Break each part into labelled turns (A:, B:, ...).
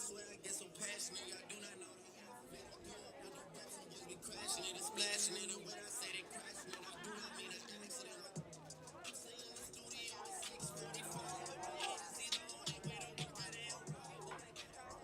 A: swear I get so passionate, I do not know. Just be crashing it and splashing it, and when I say they crashing it, I do not mean an accident. I'm sitting in the studio at 6:45. My agency the only way to work it out.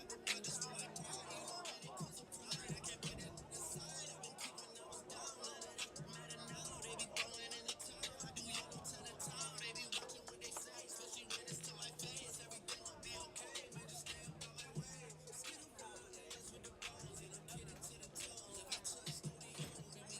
A: I just feel like pride, you know, when it comes to pride, I can't put that aside. I've been keeping numbers down, none of that matter now. They be throwing in the towel, I do yellow to the town. They be watching what they say, especially when it's to my face. Everything will be okay, man, just stay up on my way. Skittle around, hands with the bones, and I'm kidding to the toes. If I touch studio, then we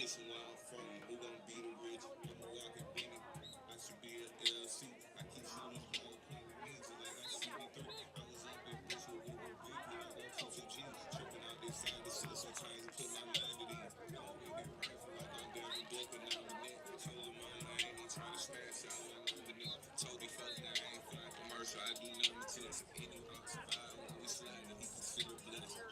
A: listen where I'm from. Who gon' be the rich? I'm a walking Benny. I should be a LC. I keep shooting ball, playing with me just like I CB3. I was up in Bushwood with a big hit. I got 22 G. Tripping out this side of shit. Sometimes I put my mind at ease. Gon' hit that rifle like I'm down the duck and I'm the net. Told your mama I ain't even trying to smash out my number net. Told these folks that I ain't flying commercial. I do nothing to test. Any ox survive when we slide and he consider blessed.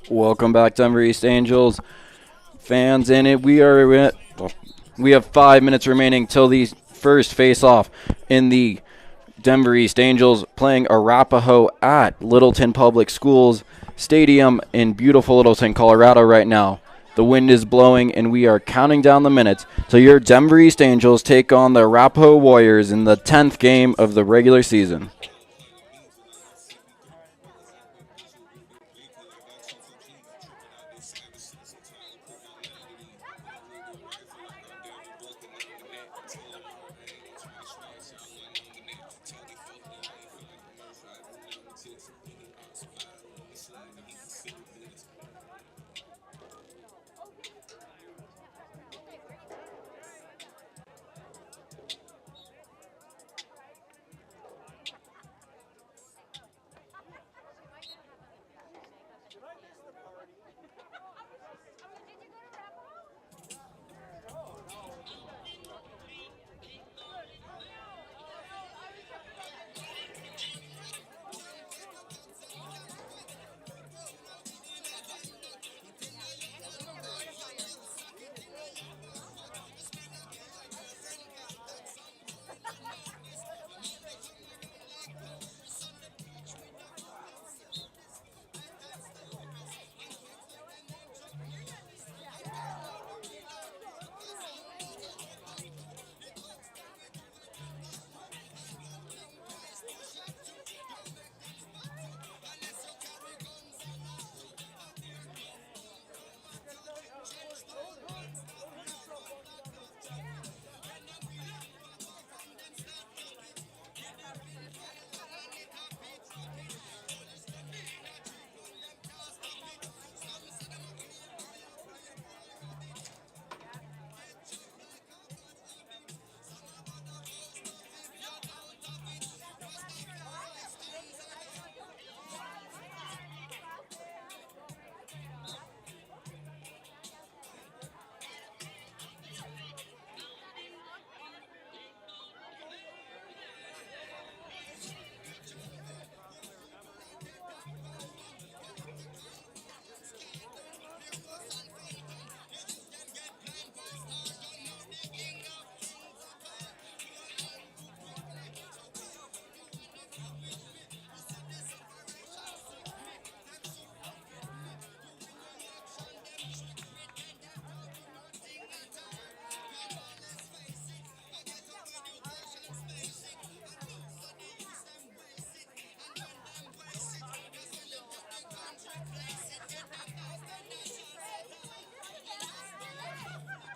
B: Welcome back, Denver East Angels fans. In it, we have 5 minutes remaining till the first face-off in the Denver East Angels playing Arapahoe at Littleton Public Schools Stadium in beautiful Littleton, Colorado right now. The wind is blowing, and we are counting down the minutes till your Denver East Angels take on the Arapahoe Warriors in the 10th game of the regular season.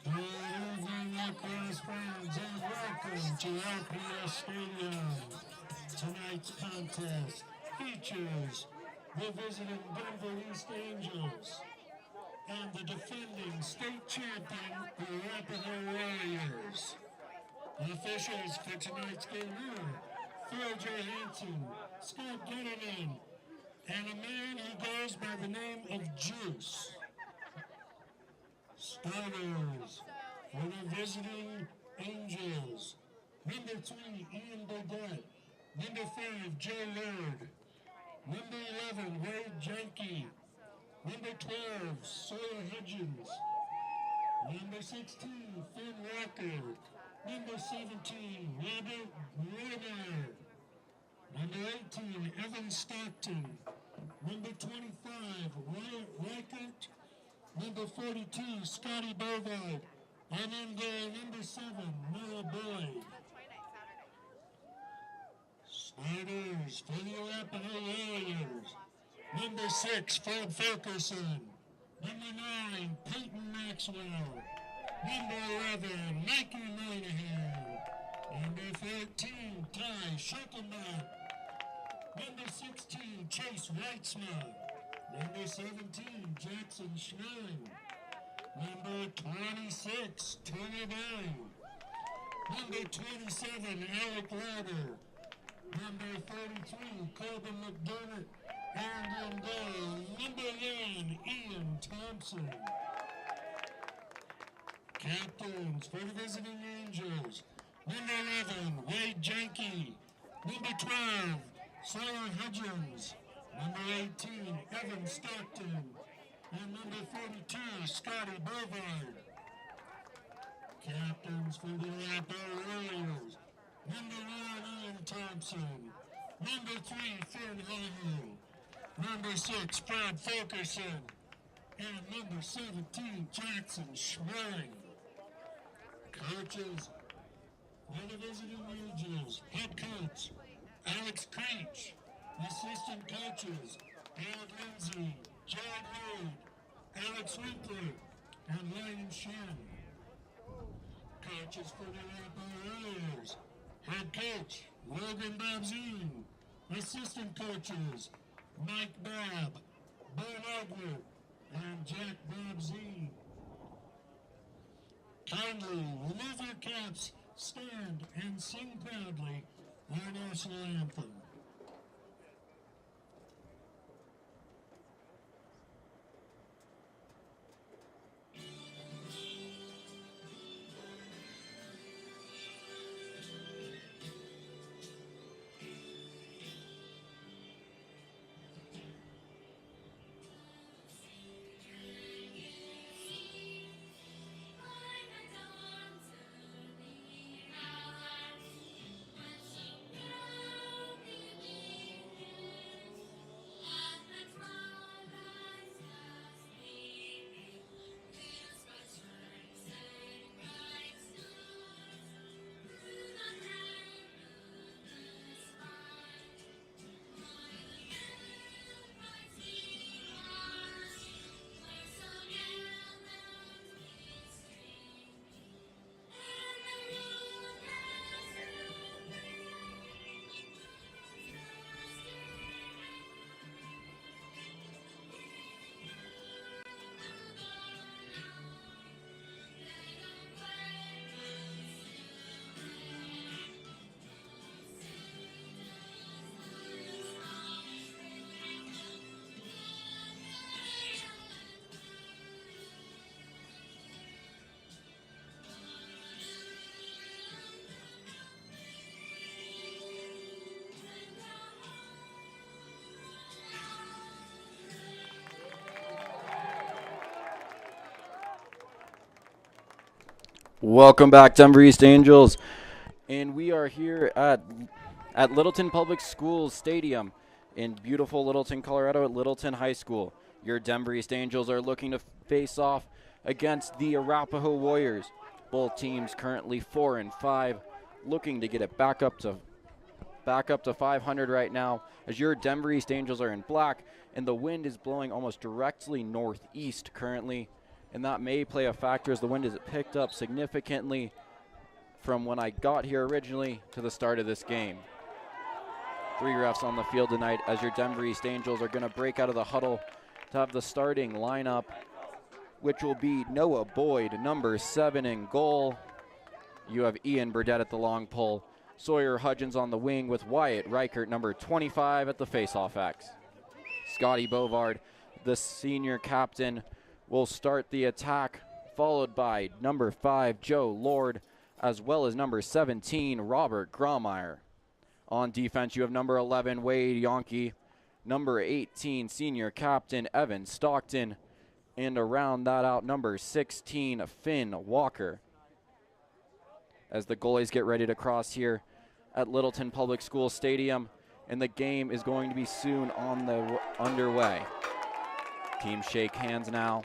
C: Good evening, Lacrosse fans, and welcome to RPS Stadium. Tonight's contest features the visiting Denver East Angels and the defending state champion, the Arapahoe Warriors. The officials for tonight's game are Phil Johansson, Scott Getterman, and a man who goes by the name of Juice. Starters for the visiting Angels. Number 3, Ian Bodette. Number 5, Joe Laird. Number 11, Wade Janke. Number 12, Sawyer Hudgens. Number 16, Finn Walker. Number 17, Robert Warner. Number 18, Evan Stockton. Number 25, Wyatt Reichert. Number 42, Scotty Bovard. And in goal, number 7, Noah Boyd. Starters for the Arapahoe Warriors. Number 6, Fred Fulkerson. Number 9, Peyton Maxwell. Number 11, Mikey Moynihan. Number 14, Ty Schickelman. Number 16, Chase Weitzman. Number 17, Jackson Schmeling. Number 26, Tony Vine. Number 27, Alec Lauder. Number 43, Corbin McDermott. And in goal, number 9, Ian Thompson. Captains for the visiting Angels. Number 11, Wade Janke. Number 12, Sawyer Hudgens. Number 18, Evan Stockton. And number 42, Scotty Bovard. Captains for the Arapahoe Warriors. Number 1, Ian Thompson. Number 3, Finn Hahu. Number 6, Fred Fulkerson. And number 17, Jackson Schmeling. Coaches for the visiting Angels. Head coach, Alex Creech. Assistant coaches, Ed Lindsay, Jared Hood, Alex Winkler, and Ryan Shen. Coaches for the Arapahoe Warriors. Head coach, Logan Babzine. Assistant coaches, Mike Babb, Bo Ogler, and Jack Babzine. Kindly remove your caps, stand, and sing proudly our national anthem.
B: Welcome back, Denver East Angels, and we are here at Littleton Public Schools Stadium in beautiful Littleton, Colorado at Littleton High School. Your Denver East Angels are looking to face off against the Arapahoe Warriors. Both teams currently 4-5, looking to get it back up to 500 right now, as your Denver East Angels are in black, and the wind is blowing almost directly northeast currently. And that may play a factor as the wind has picked up significantly from when I got here originally to the start of this game. 3 refs on the field tonight as your Denver East Angels are going to break out of the huddle to have the starting lineup, which will be Noah Boyd, number 7 in goal. You have Ian Burdett at the long pole. Sawyer Hudgens on the wing with Wyatt Reichert, number 25 at the faceoff X. Scotty Bovard, the senior captain, will start the attack, followed by number 5, Joe Lord, as well as number 17, Robert Graumeyer. On defense, you have number 11, Wade Yonke, number 18, senior captain, Evan Stockton, and to round that out, number 16, Finn Walker. As the goalies get ready to cross here at Littleton Public School Stadium, and the game is going to be soon on the underway. Teams shake hands now.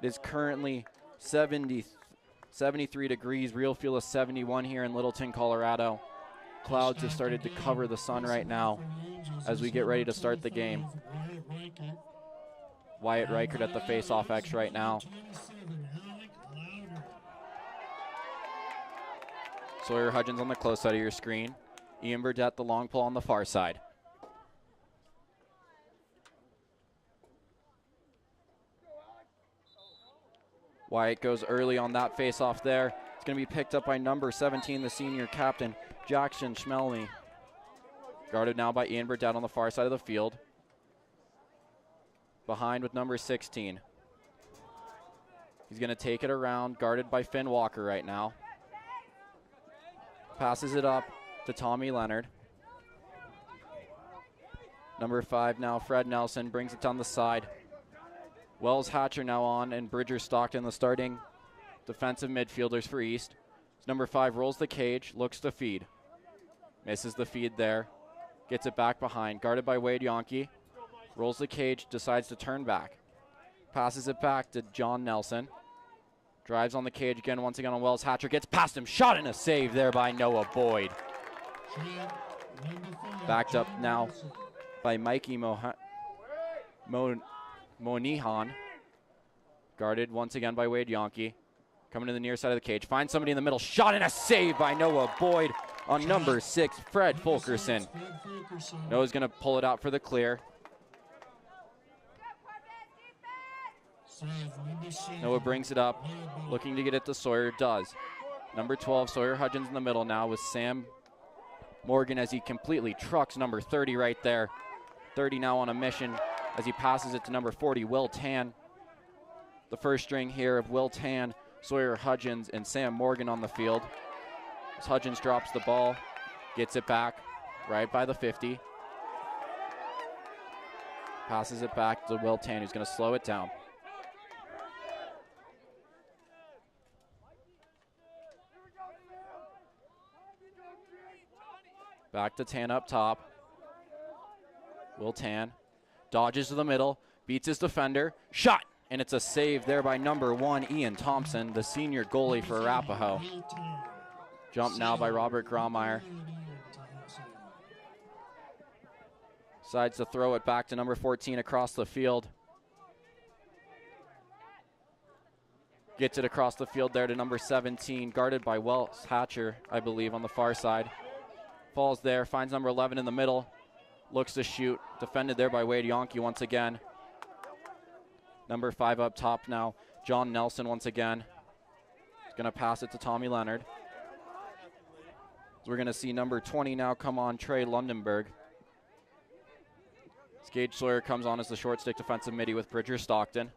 B: It is currently 73 degrees, real feel is 71 here in Littleton, Colorado. Clouds have started to cover the sun right now as we get ready to start the game. Wyatt Reichert at the face-off X right now. Sawyer Hudgens on the close side of your screen. Ian Burdett, the long pull on the far side. Wyatt goes early on that face-off there. It's going to be picked up by number 17, the senior captain, Jackson Schmelmy. Guarded now by Ian Burdett on the far side of the field. Behind with number 16. He's going to take it around, guarded by Finn Walker right now. Passes it up to Tommy Leonard. Number 5 now, Fred Nelson, brings it down the side. Wells Hatcher now on, and Bridger Stockton, the starting defensive midfielders for East. Number 5 rolls the cage, looks to feed. Misses the feed there. Gets it back behind, guarded by Wade Yonke. Rolls the cage, decides to turn back. Passes it back to John Nelson. Drives on the cage again, once again on Wells Hatcher. Gets past him, shot and a save there by Noah Boyd. Backed up now by Mikey Monihan. Guarded once again by Wade Yonke. Coming to the near side of the cage. Finds somebody in the middle. Shot and a save by Noah Boyd on number 6, Fred Fulkerson. Noah's going to pull it out for the clear. Noah brings it up. Looking to get it to Sawyer. Does. Number 12, Sawyer Hudgens in the middle now with Sam Morgan as he completely trucks number 30 right there. 30 now on a mission as he passes it to number 40, Will Tan. The first string here of Will Tan, Sawyer Hudgens, and Sam Morgan on the field. As Hudgens drops the ball, gets it back right by the 50. Passes it back to Will Tan, who's going to slow it down. Back to Tan up top. Will Tan dodges to the middle, beats his defender, shot, and it's a save there by number 1, Ian Thompson, the senior goalie for Arapahoe. Jump now by Robert Graumeyer. Decides to throw it back to number 14 across the field. Gets it across the field there to number 17, guarded by Wells Hatcher, I believe, on the far side. Falls there, finds number 11 in the middle. Looks to shoot, defended there by Wade Yonke once again. Number 5 up top now, John Nelson once again. He's going to pass it to Tommy Leonard. So we're going to see number 20 now come on, Trey Lundenberg. Gage Sawyer comes on as the short stick defensive midi with Bridger Stockton.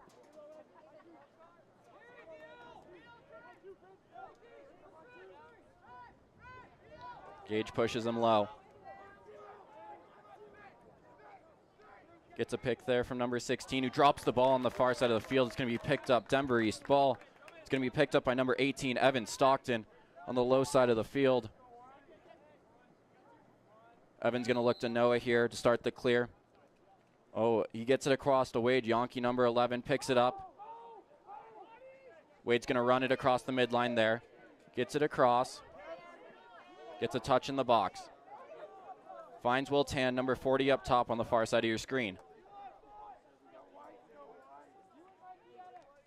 B: Gage pushes him low. Gets a pick there from number 16, who drops the ball on the far side of the field. It's going to be picked up. Denver East ball. It's going to be picked up by number 18, Evan Stockton, on the low side of the field. Evan's going to look to Noah here to start the clear. Oh, he gets it across to Wade Yonke, number 11, picks it up. Wade's going to run it across the midline there. Gets it across. Gets a touch in the box. Finds Will Tan, number 40 up top on the far side of your screen.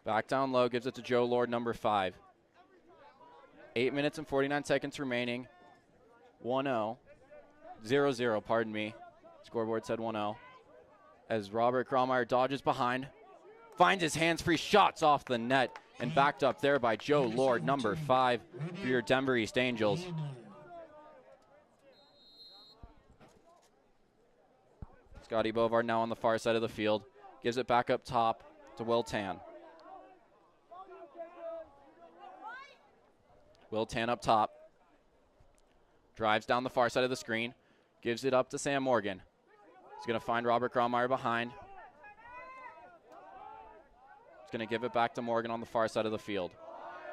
B: Back down low, gives it to Joe Lord, number 5. 8 minutes and 49 seconds remaining. 1-0. 0-0, pardon me. Scoreboard said 1-0. As Robert Graumeyer dodges behind. Finds his hands free, shots off the net, and backed up there by Joe Lord, number 5, for your Denver East Angels. Scotty Bovard now on the far side of the field. Gives it back up top to Will Tan. Will Tan up top. Drives down the far side of the screen. Gives it up to Sam Morgan. He's going to find Robert Graumeyer behind. He's going to give it back to Morgan on the far side of the field.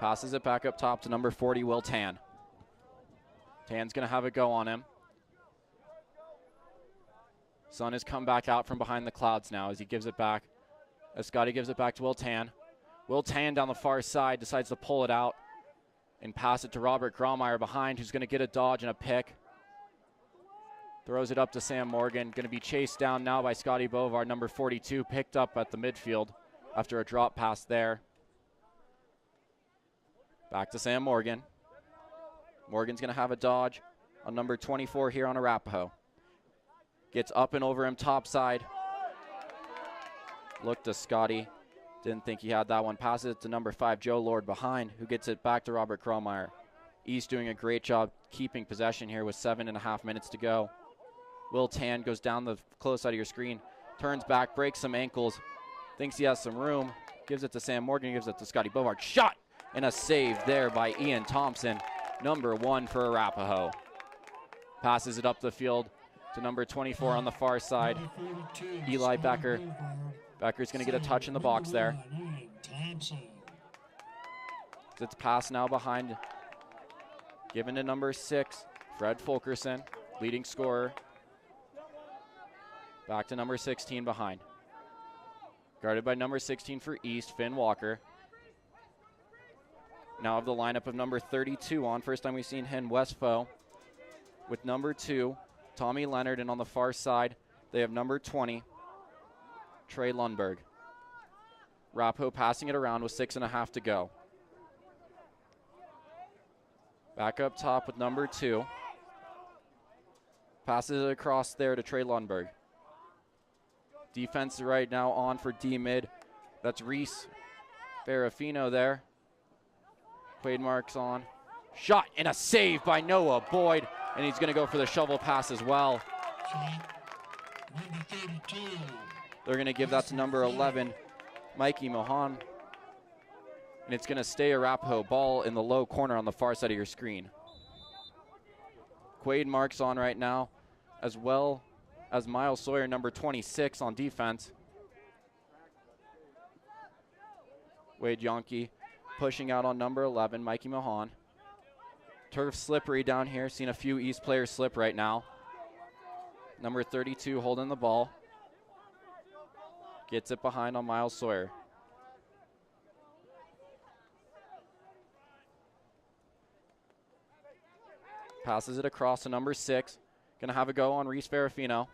B: Passes it back up top to number 40, Will Tan. Tan's going to have a go on him. Sun has come back out from behind the clouds now as he gives it back. As Scotty gives it back to Will Tan. Will Tan down the far side decides to pull it out and pass it to Robert Graumeyer behind, who's going to get a dodge and a pick. Throws it up to Sam Morgan. Going to be chased down now by Scotty Bovard, number 42, picked up at the midfield after a drop pass there. Back to Sam Morgan. Morgan's going to have a dodge on number 24 here on Arapahoe. Gets up and over him top side. Look to Scotty. Didn't think he had that one. Passes it to number 5, Joe Lord behind, who gets it back to Robert Kromeyer. East doing a great job keeping possession here with 7.5 minutes to go. Will Tan goes down the close side of your screen, turns back, breaks some ankles, thinks he has some room, gives it to Sam Morgan, gives it to Scotty Bovard. Shot and a save there by Ian Thompson, number 1 for Arapahoe. Passes it up the field to number 24 on the far side, Eli Becker. Becker's going to get a touch in the box there. It's pass now behind, given to number 6, Fred Fulkerson, leading scorer. Back to number 16 behind. Guarded by number 16 for East, Finn Walker. Now have the lineup of number 32 on. First time we've seen Hen Westfo with number 2, Tommy Leonard, and on the far side, they have number 20, Trey Lundberg. Arapahoe passing it around with 6.5 to go. Back up top with number 2. Passes it across there to Trey Lundberg. Defense right now on for D-mid. That's Reese Ferrafino there. Quaid Marks on. Shot and a save by Noah Boyd. And he's going to go for the shovel pass as well. They're going to give that to number 11, Mikey Mohan. And it's going to stay Arapahoe. Ball in the low corner on the far side of your screen. Quaid Marks on right now, as well as Miles Sawyer, number 26 on defense. Wade Yonke pushing out on number 11, Mikey Mohan. Turf slippery down here. Seen a few East players slip right now. Number 32 holding the ball. Gets it behind on Miles Sawyer. Passes it across to number 6. Gonna have a go on Reese Ferrafino.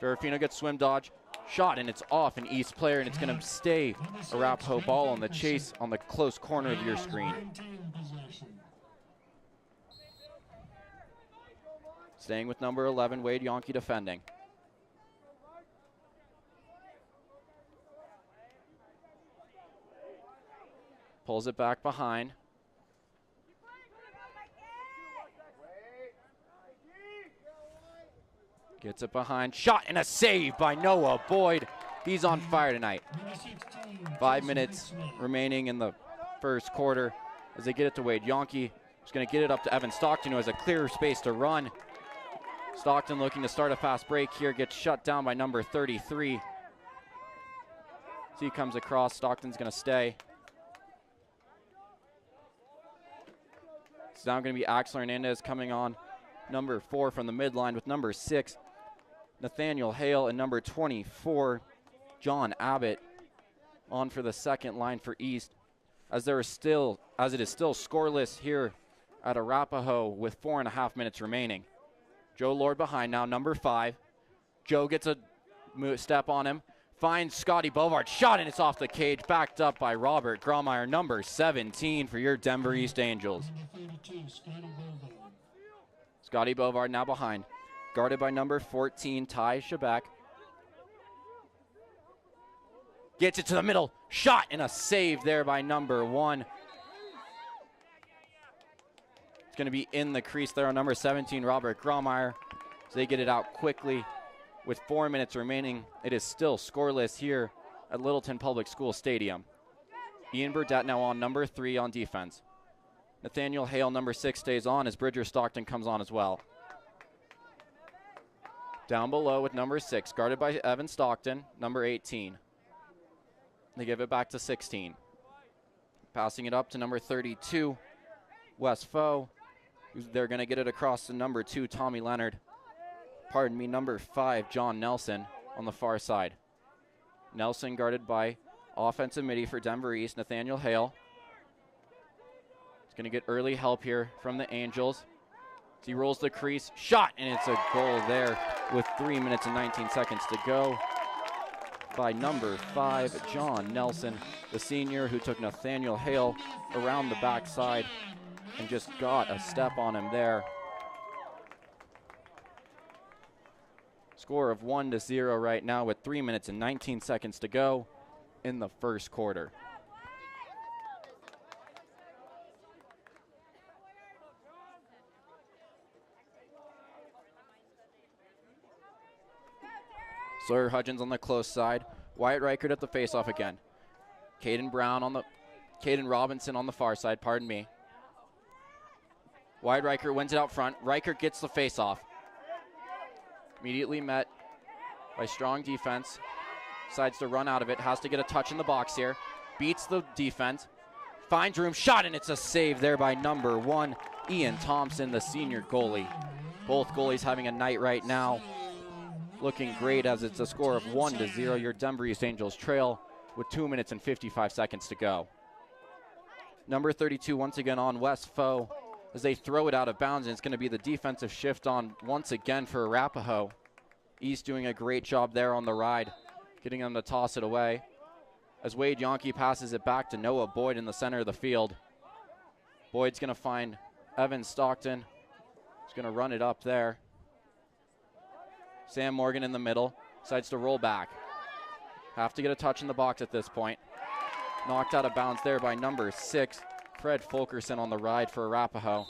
B: Ferrafino gets swim dodge. Shot, and it's off an East player, and it's gonna stay Arapahoe. Ball on the chase on the close corner of your screen. Staying with number 11, Wade Yonke defending. Pulls it back behind. Gets it behind. Shot and a save by Noah Boyd. He's on fire tonight. 5 minutes remaining in the first quarter as they get it to Wade Yonke. He's going to get it up to Evan Stockton, who has a clear space to run. Stockton looking to start a fast break here. Gets shut down by number 33. As he comes across, Stockton's going to stay. It's now going to be Axel Hernandez coming on number 4 from the midline with number 6, Nathaniel Hale, and number 24, John Abbott, on for the second line for East. As it is still scoreless here at Arapahoe with 4.5 minutes remaining. Joe Lord behind now, number 5. Joe gets a step on him, finds Scotty Bovard, shot, and it's off the cage, backed up by Robert Gromeyer, number 17 for your Denver East Angels. Scotty Bovard now behind, guarded by number 14, Ty Shabak. Gets it to the middle, shot, and a save there by number 1. It's going to be in the crease there on number 17, Robert Gromeyer. So they get it out quickly with 4 minutes remaining. It is still scoreless here at Littleton Public School Stadium. Ian Burdett now on number 3 on defense. Nathaniel Hale, number 6, stays on as Bridger Stockton comes on as well. Down below with number 6, guarded by Evan Stockton, number 18. They give it back to 16. Passing it up to number 32, Wes Foe. They're going to get it across to number 2, Tommy Leonard. Pardon me, number 5, John Nelson on the far side. Nelson guarded by offensive midi for Denver East, Nathaniel Hale. He's going to get early help here from the Angels. As he rolls the crease, shot, and it's a goal there with 3 minutes and 19 seconds to go by number 5, John Nelson, the senior who took Nathaniel Hale around the backside and just got a step on him there. Score of 1-0 right now with 3 minutes and 19 seconds to go in the first quarter. Sawyer Hudgens on the close side. Wyatt Reichert at the faceoff again. Caden Robinson on the far side, pardon me. Wyatt Reichert wins it out front. Reichert gets the faceoff. Immediately met by strong defense. Decides to run out of it. Has to get a touch in the box here. Beats the defense. Finds room. Shot, and it's a save there by number 1, Ian Thompson, the senior goalie. Both goalies having a night right now. Looking great as it's a score of 1-0. Your Denver East Angels trail with 2 minutes and 55 seconds to go. Number 32 once again on West Foe as they throw it out of bounds, and it's going to be the defensive shift on once again for Arapahoe. East doing a great job there on the ride, getting them to toss it away. As Wade Yonke passes it back to Noah Boyd in the center of the field. Boyd's going to find Evan Stockton. He's going to run it up there. Sam Morgan in the middle. Decides to roll back. Have to get a touch in the box at this point. Knocked out of bounds there by number 6, Fred Fulkerson on the ride for Arapahoe.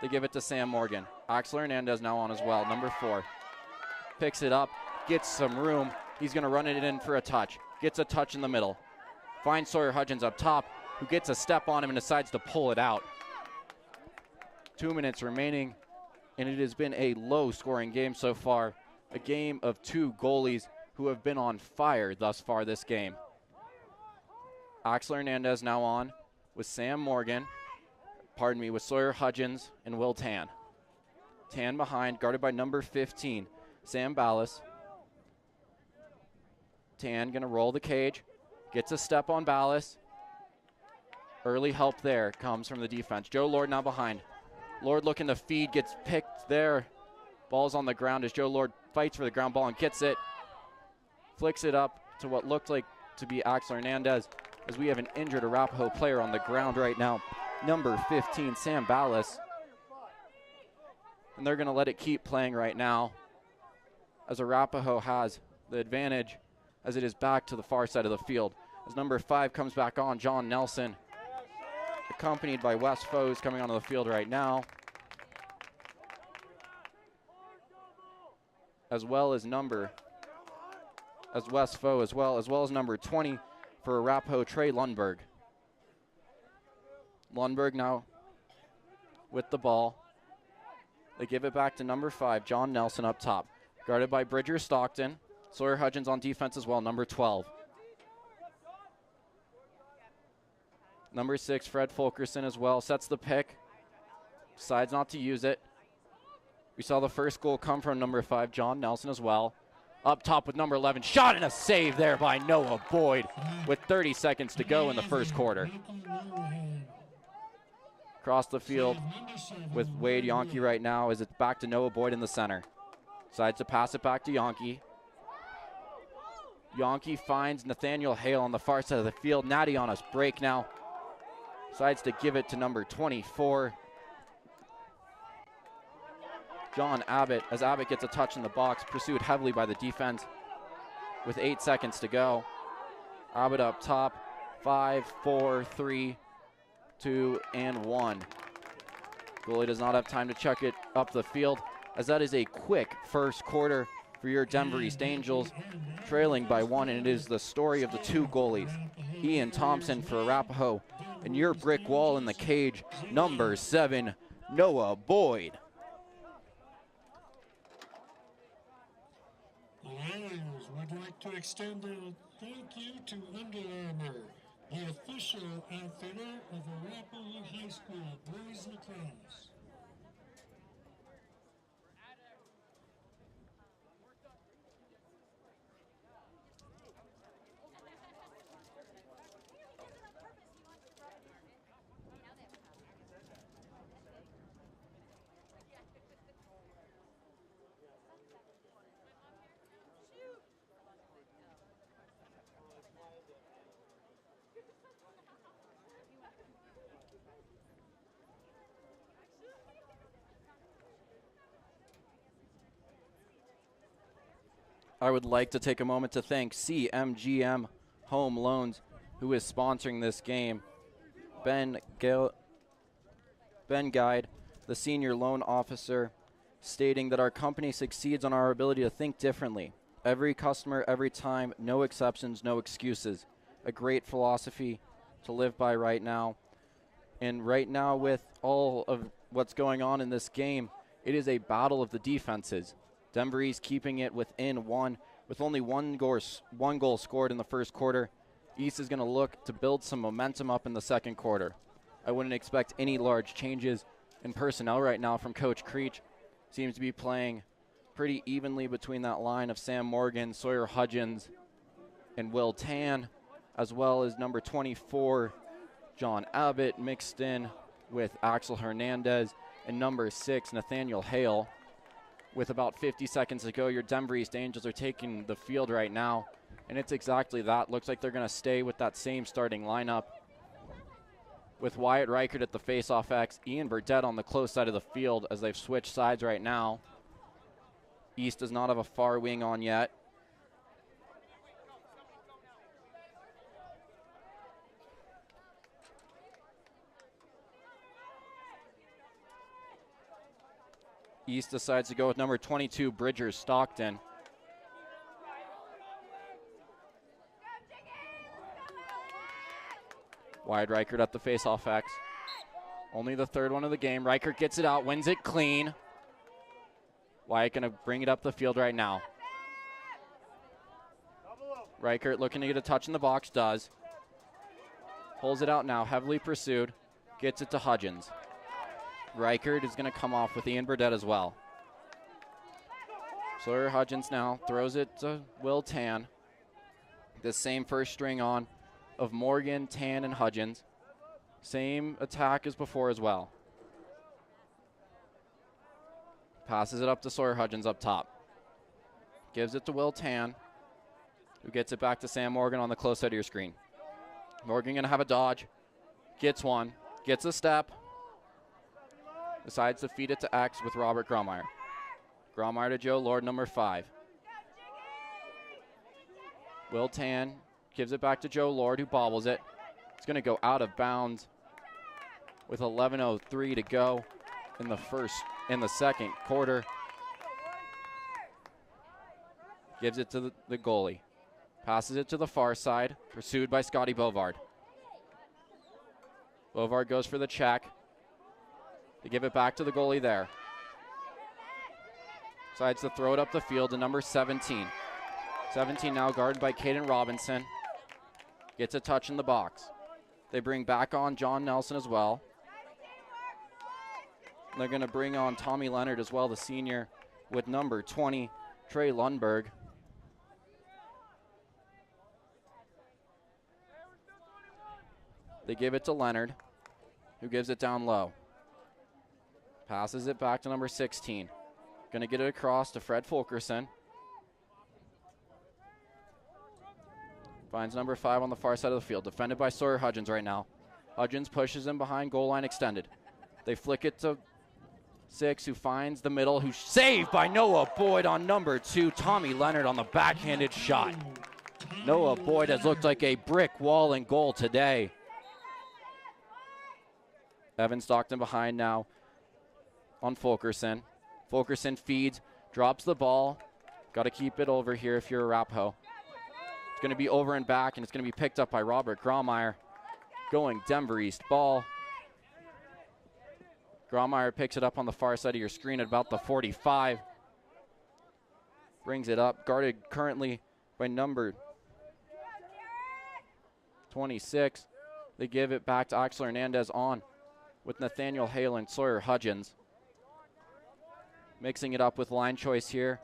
B: They give it to Sam Morgan. Axel Hernandez now on as well, number 4. Picks it up, gets some room. He's going to run it in for a touch. Gets a touch in the middle. Finds Sawyer Hudgens up top, who gets a step on him and decides to pull it out. 2 minutes remaining, and it has been a low-scoring game so far. A game of 2 goalies who have been on fire thus far this game. Axel Hernandez now on with Sam Morgan. With Sawyer Hudgens and Will Tan. Tan behind, guarded by number 15, Sam Ballas. Tan going to roll the cage. Gets a step on Ballas. Early help there comes from the defense. Joe Lord now behind. Lord looking to feed, gets picked there. Ball's on the ground as Joe Lord fights for the ground ball and gets it. Flicks it up to what looked like to be Axel Hernandez, as we have an injured Arapahoe player on the ground right now. Number 15, Sam Ballas. And they're going to let it keep playing right now, as Arapahoe has the advantage as it is back to the far side of the field. As number 5 comes back on, John Nelson, accompanied by Wes Foes coming onto the field right now, as well as Wes Foe as well as number 20 for Arapahoe, Trey Lundberg. Lundberg now with the ball. They give it back to number 5, John Nelson up top. Guarded by Bridger Stockton. Sawyer Hudgens on defense as well, number 12. Number 6, Fred Fulkerson as well. Sets the pick. Decides not to use it. We saw the first goal come from number 5, John Nelson as well. Up top with number 11. Shot and a save there by Noah Boyd with 30 seconds to go in the first quarter. Across the field with Wade Yonke right now as it's back to Noah Boyd in the center. Decides to pass it back to Yonke. Yonke finds Nathaniel Hale on the far side of the field. Natty on a break now. Decides to give it to number 24, John Abbott, as Abbott gets a touch in the box, pursued heavily by the defense with 8 seconds to go. Abbott up top, 5, 4, 3, 2, and 1. Goalie does not have time to chuck it up the field, as that is a quick first quarter for your Denver East Angels, trailing by 1, and it is the story of the 2 goalies. Ian Thompson for Arapahoe, and your brick wall in the cage, number 7, Noah Boyd.
C: The Lions would like to extend a thank you to Under Armour, the official outfitter of Arapahoe High School boys lacrosse.
B: I would like to take a moment to thank CMGM Home Loans, who is sponsoring this game. Ben Guide, the senior loan officer, stating that our company succeeds on our ability to think differently. Every customer, every time, no exceptions, no excuses. A great philosophy to live by right now. And right now, with all of what's going on in this game, it is a battle of the defenses. Denver East keeping it within one, with only one goal scored in the first quarter. East is going to look to build some momentum up in the second quarter. I wouldn't expect any large changes in personnel right now from Coach Creech. Seems to be playing pretty evenly between that line of Sam Morgan, Sawyer Hudgens, and Will Tan, as well as number 24, John Abbott, mixed in with Axel Hernandez, and number 6, Nathaniel Hale. With about 50 seconds to go, your Denver East Angels are taking the field right now, and it's exactly that. Looks like they're going to stay with that same starting lineup, with Wyatt Reichert at the faceoff X, Ian Burdett on the close side of the field as they've switched sides right now. East does not have a far wing on yet. East decides to go with number 22, Bridgers Stockton. Wyatt Reichert at the faceoff X. Only the third one of the game. Reichert gets it out, wins it clean. Wyatt going to bring it up the field right now. Reichert looking to get a touch in the box, does. Pulls it out now, heavily pursued. Gets it to Hudgens. Reichert is going to come off with Ian Burdett as well. Sawyer Hudgens now throws it to Will Tan. The same first string on of Morgan, Tan, and Hudgens. Same attack as before as well. Passes it up to Sawyer Hudgens up top. Gives it to Will Tan, who gets it back to Sam Morgan on the close side of your screen. Morgan going to have a dodge. Gets one. Gets a step. Decides to feed it to X with Robert Graumeyer. Graumeyer to Joe Lord, number 5. Will Tan gives it back to Joe Lord, who bobbles it. It's going to go out of bounds with 11:03 to go in the second quarter. Gives it to the goalie. Passes it to the far side, pursued by Scotty Bovard. Bovard goes for the check. They give it back to the goalie there. Decides to throw it up the field to number 17. 17 now guarded by Caden Robinson. Gets a touch in the box. They bring back on John Nelson as well. They're going to bring on Tommy Leonard as well, the senior, with number 20, Trey Lundberg. They give it to Leonard, who gives it down low. Passes it back to number 16. Going to get it across to Fred Fulkerson. Finds number 5 on the far side of the field. Defended by Sawyer Hudgens right now. Hudgens pushes him behind goal line extended. They flick it to 6, who finds the middle, who's saved by Noah Boyd on number 2. Tommy Leonard on the backhanded shot. Noah Boyd has looked like a brick wall in goal today. Evan Stockton behind now on Fulkerson. Fulkerson feeds, drops the ball. Got to keep it over here if you're Arapahoe. It's going to be over and back, and it's going to be picked up by Robert Graumeyer. Going Denver East ball. Graumeyer picks it up on the far side of your screen at about the 45. Brings it up, guarded currently by number 26. They give it back to Axel Hernandez on with Nathaniel Hale and Sawyer Hudgens. Mixing it up with line choice here.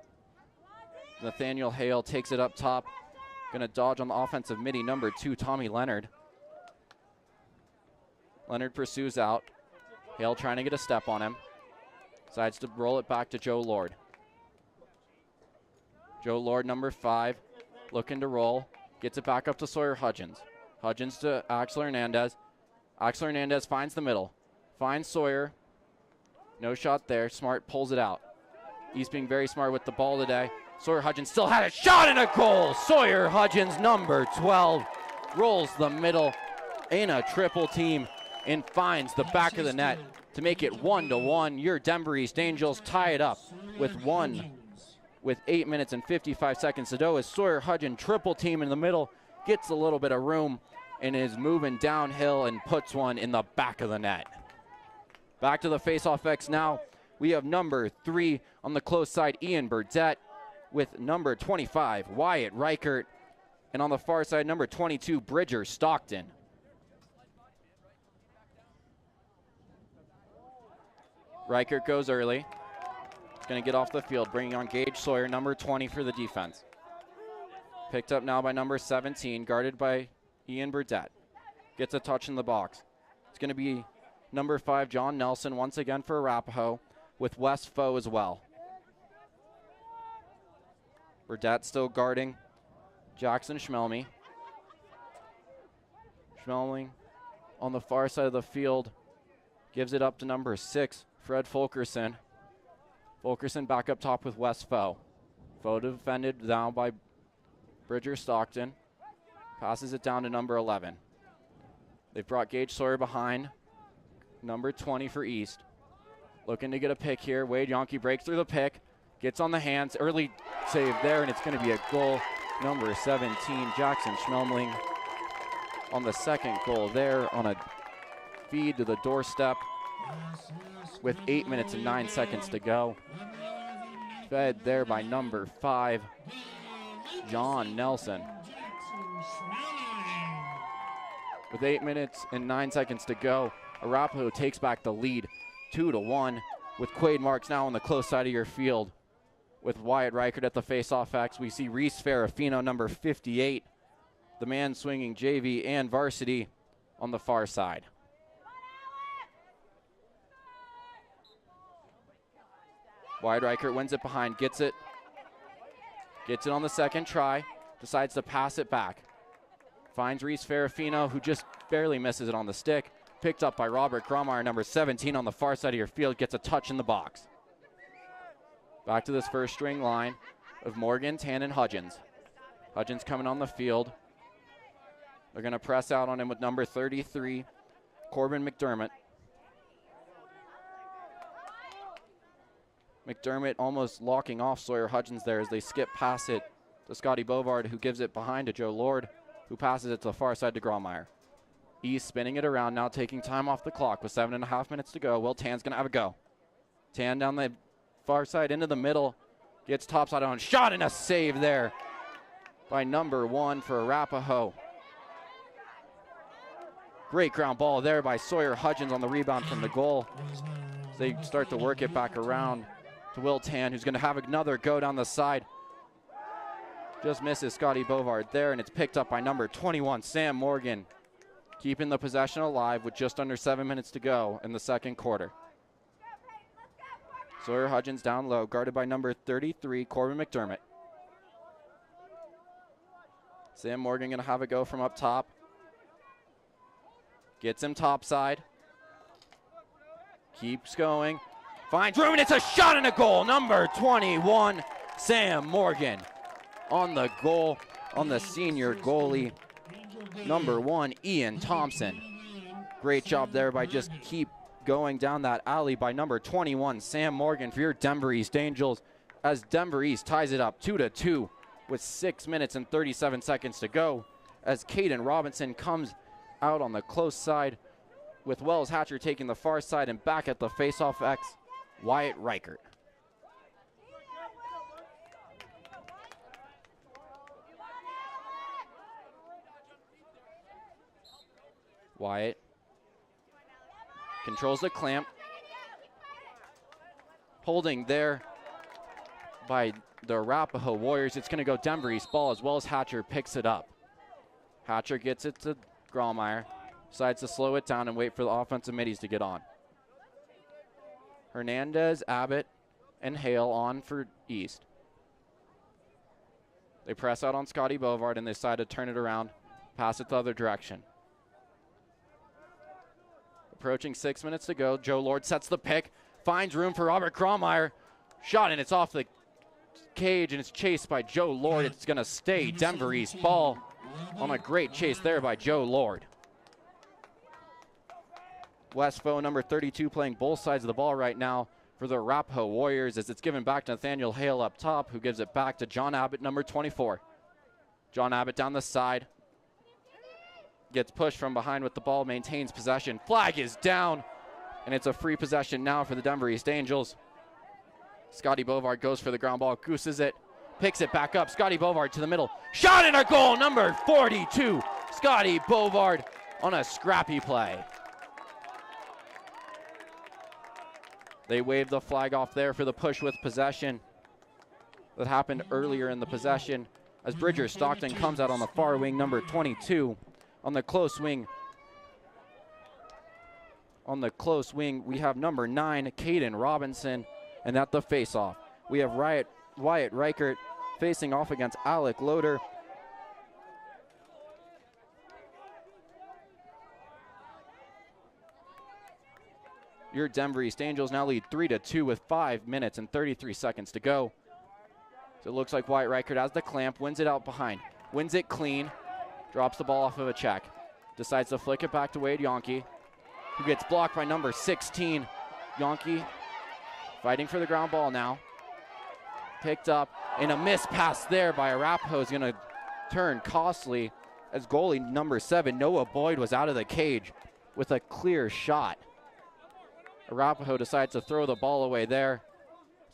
B: Nathaniel Hale takes it up top. Going to dodge on the offensive midi, number 2, Tommy Leonard. Leonard pursues out. Hale trying to get a step on him. Decides to roll it back to Joe Lord. Joe Lord, number 5, looking to roll. Gets it back up to Sawyer Hudgens. Hudgens to Axel Hernandez. Axel Hernandez finds the middle. Finds Sawyer. No shot there. Smart pulls it out. East being very smart with the ball today. Sawyer Hudgens still had a shot and a goal. Sawyer Hudgens, number 12, rolls the middle in a triple team and finds the back of the net to make it 1-1. Your Denver East Angels tie it up with 8 minutes and 55 seconds to go as Sawyer Hudgens triple team in the middle, gets a little bit of room and is moving downhill and puts one in the back of the net. Back to the face-off X now. We have number 3 on the close side, Ian Burdett, with number 25, Wyatt Reichert, and on the far side, number 22, Bridger Stockton. Reichert goes early. He's going to get off the field, bringing on Gage Sawyer, number 20 for the defense. Picked up now by number 17, guarded by Ian Burdett. Gets a touch in the box. It's going to be number 5, John Nelson, once again for Arapahoe, with Wes Foe as well. Burdett still guarding Jackson Schmelmy. Schmelmy on the far side of the field gives it up to number 6, Fred Fulkerson. Fulkerson back up top with Wes Foe. Foe defended down by Bridger Stockton. Passes it down to number 11. They've brought Gage Sawyer behind. Number 20 for East. Looking to get a pick here. Wade Yonke breaks through the pick. Gets on the hands. Early save there, and it's going to be a goal. Number 17, Jackson Schmelmling on the second goal there on a feed to the doorstep with 8 minutes and 9 seconds to go. Fed there by number 5, John Nelson. With 8 minutes and 9 seconds to go, Arapahoe takes back the lead 2-1 with Quade Marks now on the close side of your field. With Wyatt Reichert at the face-off X, we see Reese Ferrafino, number 58, the man swinging JV and varsity on the far side. Wyatt Reichert wins it behind, gets it on the second try, decides to pass it back. Finds Reese Ferrafino, who just barely misses it on the stick. Picked up by Robert Grommeyer, number 17 on the far side of your field, gets a touch in the box. Back to this first string line of Morgan, Tan, and Hudgens. Hudgens coming on the field. They're going to press out on him with number 33, Corbin McDermott. McDermott almost locking off Sawyer Hudgens there as they skip past it to Scotty Bovard, who gives it behind to Joe Lord, who passes it to the far side to Grommeyer. East spinning it around now, taking time off the clock with 7.5 minutes to go. Will Tan's going to have a go. Tan down the far side into the middle, gets topside on, shot and a save there by number 1 for Arapahoe. Great ground ball there by Sawyer Hudgens on the rebound from the goal. They start to work it back around to Will Tan, who's going to have another go down the side. Just misses Scotty Bovard there, and it's picked up by number 21, Sam Morgan, keeping the possession alive with just under 7 minutes to go in the second quarter. Sawyer Hudgens down low, guarded by number 33, Corbin McDermott. Sam Morgan going to have a go from up top. Gets him topside. Keeps going. Finds room, and it's a shot and a goal. Number 21, Sam Morgan on the goal on the senior goalie. Number 1, Ian Thompson. Great job there by just keep going down that alley by number 21, Sam Morgan, for your Denver East Angels, as Denver East ties it up 2-2 with 6 minutes and 37 seconds to go, as Caden Robinson comes out on the close side with Wells Hatcher taking the far side, and back at the face-off X, Wyatt Reichert. Wyatt controls the clamp. Holding there by the Arapahoe Warriors. It's going to go Denver East ball as well as Hatcher picks it up. Hatcher gets it to Grommeyer. Decides to slow it down and wait for the offensive middies to get on. Hernandez, Abbott, and Hale on for East. They press out on Scotty Bovard and they decide to turn it around, pass it the other direction. Approaching 6 minutes to go. Joe Lord sets the pick, finds room for Robert Grommeyer. Shot, and it's off the cage, and it's chased by Joe Lord. It's going to stay Denver East ball on a great chase there by Joe Lord. Westfo, number 32, playing both sides of the ball right now for the Arapahoe Warriors as it's given back to Nathaniel Hale up top, who gives it back to John Abbott, number 24. John Abbott down the side. Gets pushed from behind with the ball, maintains possession. Flag is down, and it's a free possession now for the Denver East Angels. Scotty Bovard goes for the ground ball, gooses it, picks it back up. Scotty Bovard to the middle. Shot and a goal, number 42. Scotty Bovard on a scrappy play. They waved the flag off there for the push with possession that happened earlier in the possession as Bridger Stockton comes out on the far wing, number 22. On the close wing, we have number 9, Caden Robinson, and at the face-off, we have Wyatt Reichert facing off against Alec Loader. Your Denver East Angels now lead 3-2 with 5 minutes and 33 seconds to go. So it looks like Wyatt Reichert has the clamp, wins it out behind, wins it clean, drops the ball off of a check, decides to flick it back to Wade Yonke, who gets blocked by number 16. Yonke fighting for the ground ball now. Picked up, and a missed pass there by Arapahoe is going to turn costly as goalie number 7, Noah Boyd, was out of the cage with a clear shot. Arapahoe decides to throw the ball away there.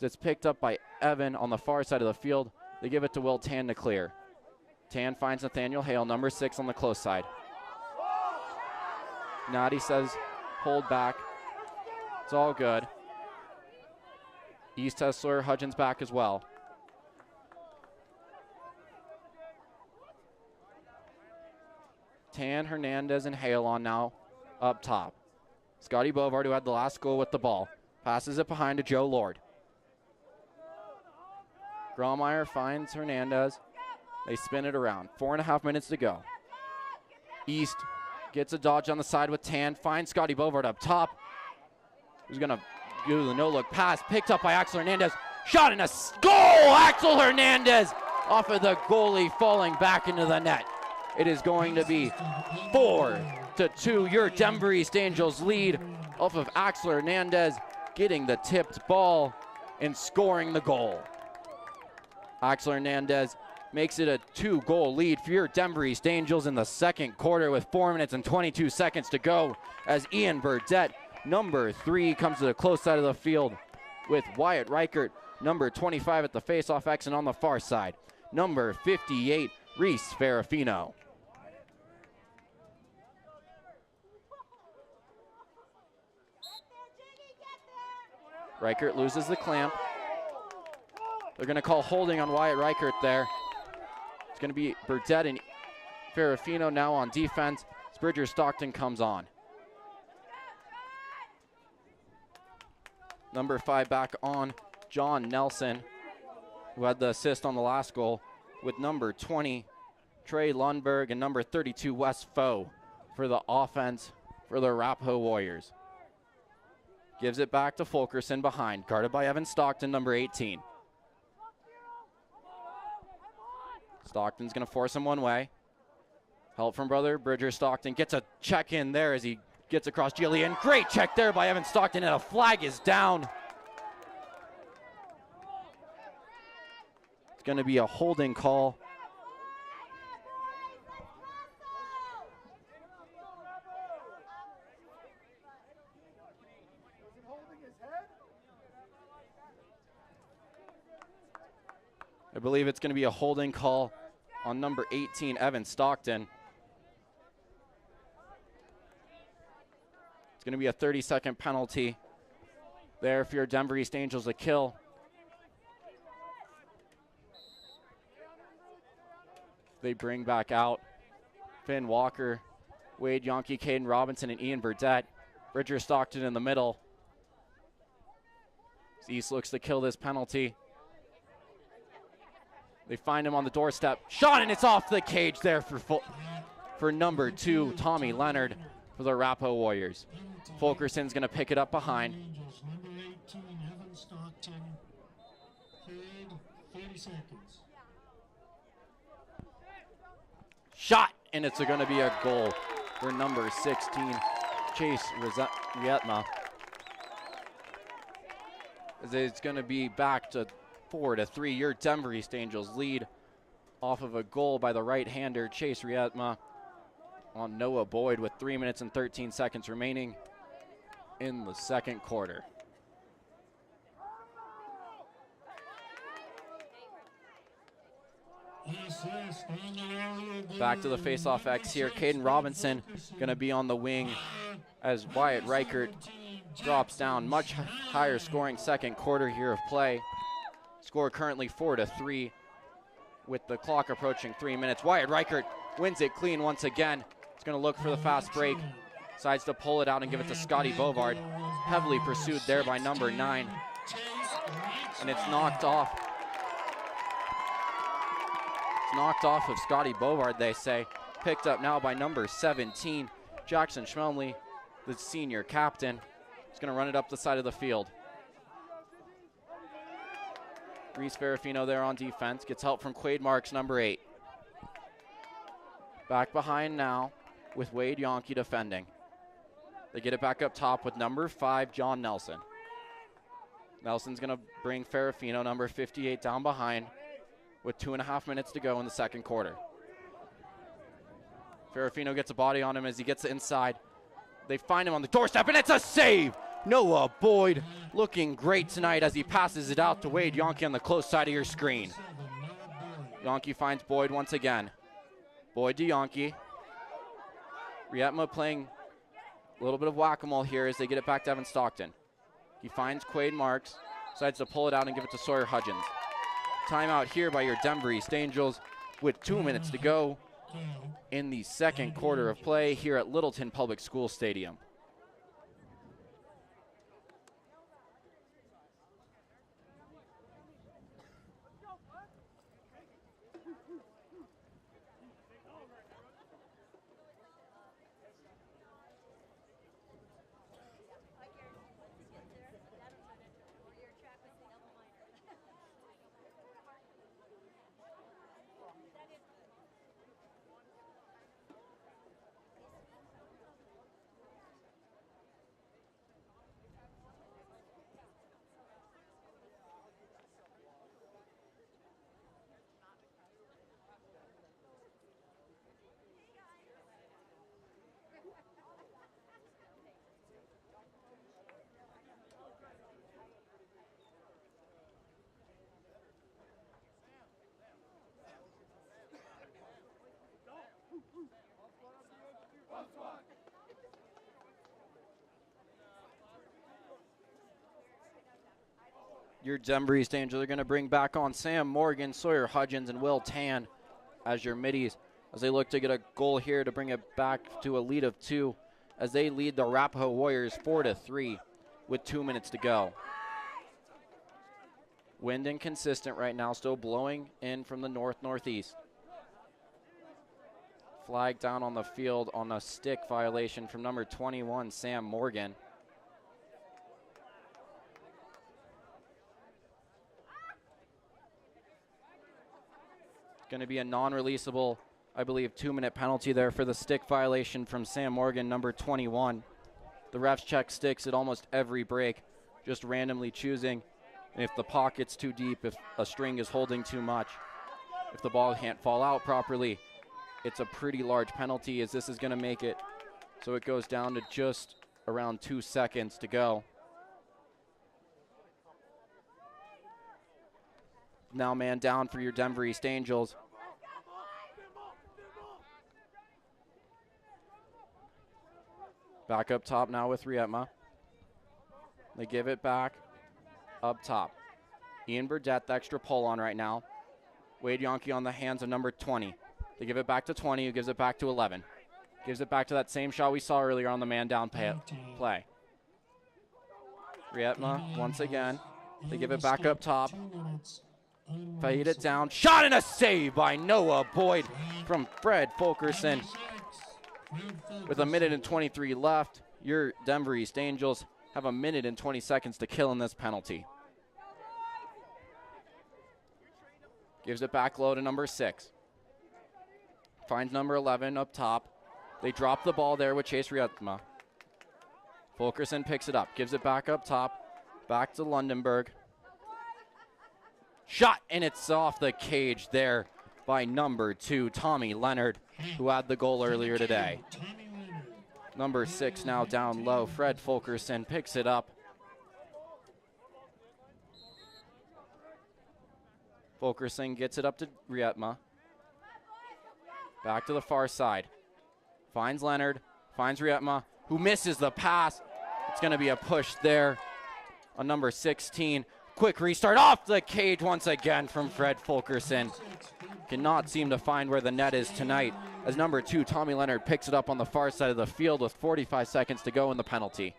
B: It's picked up by Evan on the far side of the field. They give it to Will Tan to clear. Tan finds Nathaniel Hale, number 6 on the close side. Noddy says, hold back. It's all good. East has Sawyer Hudgens back as well. Tan, Hernandez, and Hale on now up top. Scotty Bovard, who had the last goal with the ball, passes it behind to Joe Lord. Graumeier finds Hernandez. They spin it around. 4.5 minutes to go. East gets a dodge on the side with Tan. Finds Scotty Bovard up top. Who's going to do the no-look pass. Picked up by Axel Hernandez. Shot and a goal! Axel Hernandez off of the goalie, falling back into the net. It is going to be 4-2. Your Denver East Angels lead off of Axel Hernandez getting the tipped ball and scoring the goal. Axel Hernandez makes it a 2-goal lead for your Denver East Angels in the second quarter with 4 minutes and 22 seconds to go as Ian Burdett, number 3, comes to the close side of the field with Wyatt Reichert, number 25 at the face-off exit on the far side. Number 58, Reese Ferrafino. Reichert loses the clamp. They're going to call holding on Wyatt Reichert there. It's going to be Burdett and Ferrafino now on defense. Bridger Stockton comes on. Number 5 back on, John Nelson, who had the assist on the last goal, with number 20, Trey Lundberg, and number 32, Wes Foe for the offense for the Arapahoe Warriors. Gives it back to Fulkerson behind, guarded by Evan Stockton, number 18. Stockton's going to force him one way. Help from brother Bridger Stockton. Gets a check in there as he gets across Jillian. Great check there by Evan Stockton, and a flag is down. It's going to be a holding call. I believe it's going to be a holding call on number 18, Evan Stockton. It's going to be a 30-second penalty there for your Denver East Angels, a kill. They bring back out Finn Walker, Wade Yonke, Caden Robinson, and Ian Burdett. Bridger Stockton in the middle. East looks to kill this penalty. They find him on the doorstep. Shot, and it's off the cage there for number 2, Tommy Leonard, for the Arapahoe Warriors. Fulkerson's going to pick it up behind.
C: Number 18, Evan Stockton. Hold, 30 seconds.
B: Shot, and it's going to be a goal for number 16, Chase Rietma. It's going to be back to 4-3. Your Denver East Angels lead off of a goal by the right-hander, Chase Rietma, on Noah Boyd with 3 minutes and 13 seconds remaining in the second quarter. Back to the face-off X here. Caden Robinson going to be on the wing as Wyatt Reichert drops down. Much higher scoring second quarter here of play. Score currently 4-3 with the clock approaching 3 minutes. Wyatt Reichert wins it clean once again. He's going to look for the fast break. Decides to pull it out and give it to Scotty Bovard. Heavily pursued there by number 9. And it's knocked off. It's knocked off of Scotty Bovard, they say. Picked up now by number 17, Jackson Schmelmley, the senior captain. He's going to run it up the side of the field. Reese Ferrafino there on defense. Gets help from Quade Marks, number 8. Back behind now with Wade Yonke defending. They get it back up top with number 5, John Nelson. Nelson's going to bring Ferrafino, number 58, down behind with 2.5 minutes to go in the second quarter. Ferrafino gets a body on him as he gets inside. They find him on the doorstep, and it's a save! Noah Boyd looking great tonight as he passes it out to Wade Yonke on the close side of your screen. Yonke finds Boyd once again. Boyd to Yonke. Rietma playing a little bit of whack-a-mole here as they get it back to Evan Stockton. He finds Quade Marks, decides to pull it out and give it to Sawyer Hudgens. Timeout here by your Denver East Angels with 2 minutes to go in the second quarter of play here at Littleton Public School Stadium. Your Denver East Angels are going to bring back on Sam Morgan, Sawyer Hudgens, and Will Tan as your middies as they look to get a goal here to bring it back to a lead of 2 as they lead the Arapahoe Warriors 4-3 with 2 minutes to go. Wind inconsistent right now, still blowing in from the north-northeast. Flag down on the field on a stick violation from number 21, Sam Morgan. Going to be a non-releasable, I believe, 2-minute penalty there for the stick violation from Sam Morgan, number 21. The refs check sticks at almost every break, just randomly choosing if the pocket's too deep, if a string is holding too much, if the ball can't fall out properly. It's a pretty large penalty as this is going to make it so it goes down to just around 2 seconds to go. Now man down for your Denver East Angels. Back up top now with Rietma. They give it back up top. Ian Burdett, the extra pull on right now. Wade Yonke on the hands of number 20. They give it back to 20, who gives it back to 11. Gives it back to that same shot we saw earlier on the man down play. Rietma once again. They give it back up top. Fade it down. Shot and a save by Noah Boyd from Fred Fulkerson. With a minute and 23 left, your Denver East Angels have a minute and 20 seconds to kill in this penalty. Gives it back low to number 6. Finds number 11 up top. They drop the ball there with Chase Rietma. Fulkerson picks it up. Gives it back up top. Back to Lundenberg. Shot, and it's off the cage there by number 2, Tommy Leonard, who had the goal earlier today. Number 6 now down low. Fred Fulkerson picks it up. Fulkerson gets it up to Rietma. Back to the far side. Finds Leonard. Finds Rietma, who misses the pass. It's going to be a push there on number 16. Quick restart off the cage once again from Fred Fulkerson. Cannot seem to find where the net is tonight as number 2, Tommy Leonard, picks it up on the far side of the field with 45 seconds to go in the penalty.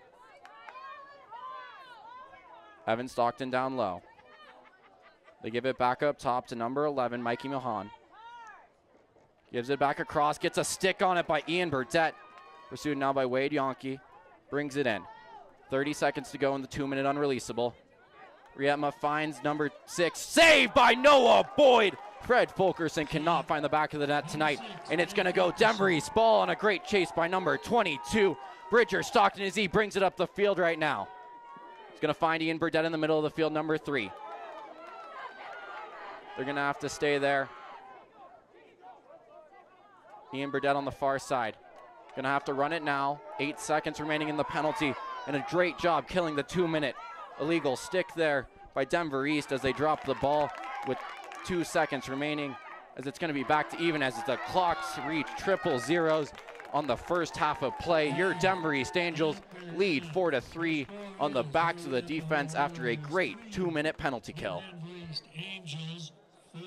B: Evan Stockton down low. They give it back up top to number 11, Mikey Milhan. Gives it back across, gets a stick on it by Ian Burdett. Pursued now by Wade Yonke. Brings it in. 30 seconds to go in the 2-minute unreleasable. Rietma finds number 6. Saved by Noah Boyd. Fred Fulkerson cannot find the back of the net tonight. And it's going to go Denver East. Ball on a great chase by number 22. Bridger Stockton as he brings it up the field right now. He's going to find Ian Burdett in the middle of the field, number 3. They're going to have to stay there. Ian Burdett on the far side. Going to have to run it now. 8 seconds remaining in the penalty. And a great job killing the 2-minute illegal stick there by Denver East as they drop the ball with 2 seconds remaining, as it's going to be back to even as the clocks reach triple zeros on the first half of play. Your Denver East Angels lead 4-3 on the backs of the defense after a great 2-minute penalty kill.
C: Angels 4.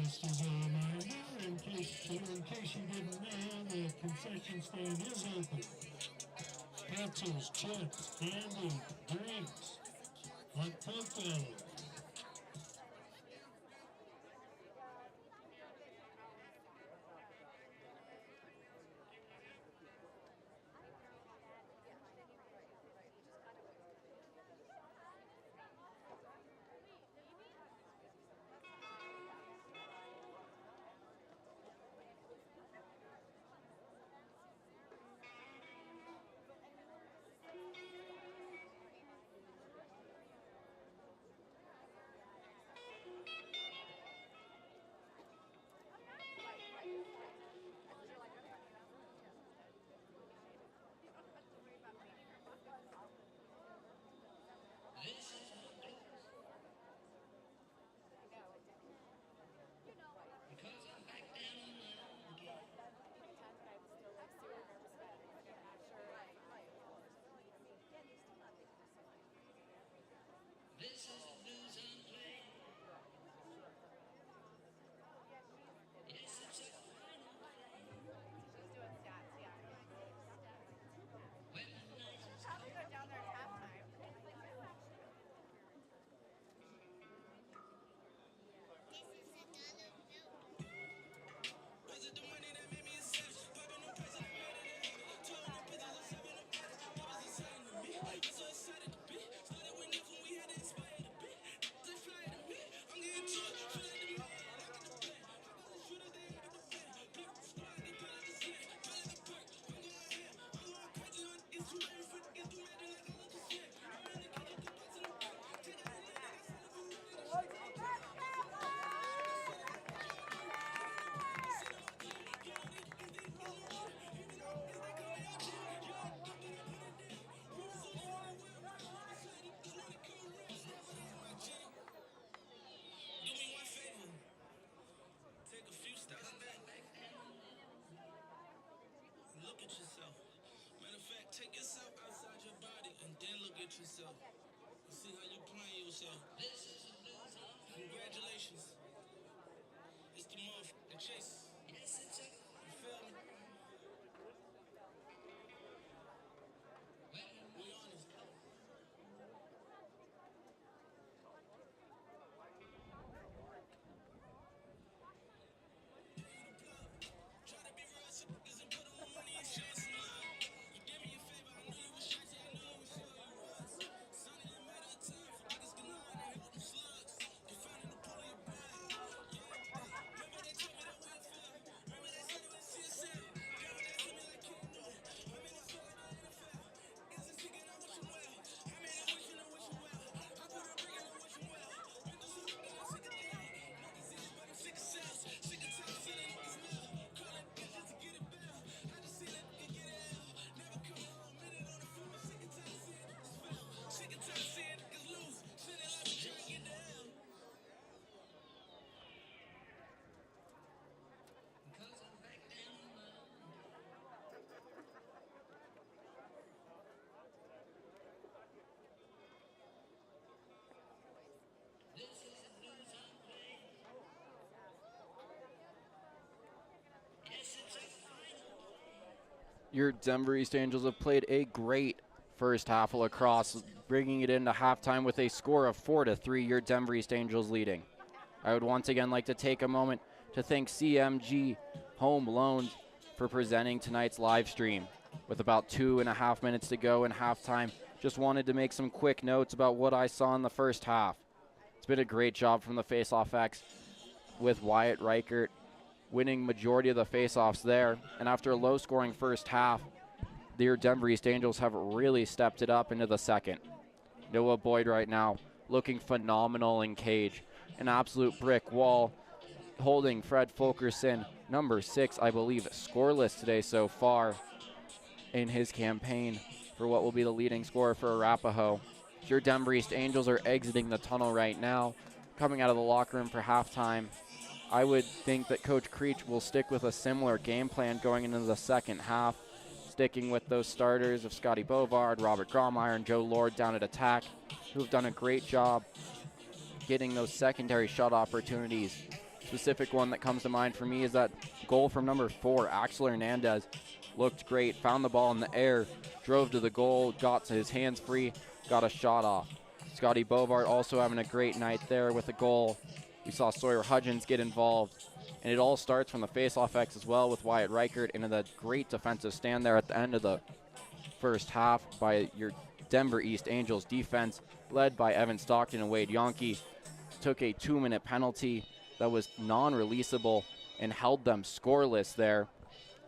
C: Just as a reminder, in case you didn't know, the concession stand is open. Pretzels, chips, candy, drinks, hot cocoa.
A: Was it the money that made me a savage? Popping no prices that made it happen. Told no pictures of seven no pockets. That was insane to me. I'm so excited to be. Started with nothing, we had to inspire to be. They fly to me. I'm getting to it. Feel like the man. I got the plan. I got the shooter, they ain't got the fan. Block the squad, they call it the sand. Call it the perk. I'm going ham. I'm going crazy on it's too early for it's too mad like I look the same. I'm in the kitchen, the box in the back. Take out the leg, I said it for do me one favor. Take a few steps back. Look at yourself. Matter of fact, take yourself outside your body and then look at yourself. And see how you playing yourself. Congratulations. It's the motherfucking chase. You feel me? We honest. Try to be real simple and put on money and show some love. You did me a favor, I knew you was shy, I knew you was sure you was. Son, it ain't matter of time for niggas can know how to help them slugs. You found in the pool of your blood. Yeah. Remember they told me that we'd fail. Remember they said it was CSL. Get what they told me like King Newton. I made it feel like the NFL. It's a secret, I wish you well. I made it wish you well. I put a brick in the wish you well. Been through some shit, I'm sick of the hate. No disease, but I'm sick of cells. Sick of times, feeling niggas mad. Calling bitches to get it back. I just see that nigga get it out. Never come home, minute on the phone. Sick of times seeing niggas fail. Sick of times seeing niggas lose. Feeling like we trying to get the hell.
B: Your Denver East Angels have played a great first half of lacrosse, bringing it into halftime with a score of 4-3. Your Denver East Angels leading. I would once again like to take a moment to thank CMG Home Loans for presenting tonight's live stream. With about 2.5 minutes to go in halftime, just wanted to make some quick notes about what I saw in the first half. It's been a great job from the Faceoff X with Wyatt Reichert winning majority of the faceoffs there. And after a low-scoring first half, the Denver East Angels have really stepped it up into the second. Noah Boyd right now looking phenomenal in cage. An absolute brick wall, holding Fred Fulkerson, number 6, I believe, scoreless today so far in his campaign for what will be the leading scorer for Arapahoe. Your Denver East Angels are exiting the tunnel right now, coming out of the locker room for halftime. I would think that Coach Creech will stick with a similar game plan going into the second half, sticking with those starters of Scotty Bovard, Robert Grommeyer, and Joe Lord down at attack, who have done a great job getting those secondary shot opportunities specific one that comes to mind for me is that goal from number 4, Axel Hernandez. Looked great, found the ball in the air, drove to the goal, got his hands free, got a shot off. Scotty Bovard also having a great night there with a goal. We saw Sawyer Hudgens get involved. And it all starts from the face-off X as well with Wyatt Reichert and the great defensive stand there at the end of the first half by your Denver East Angels defense, led by Evan Stockton and Wade Yonke. Took a 2-minute penalty that was non-releasable and held them scoreless there.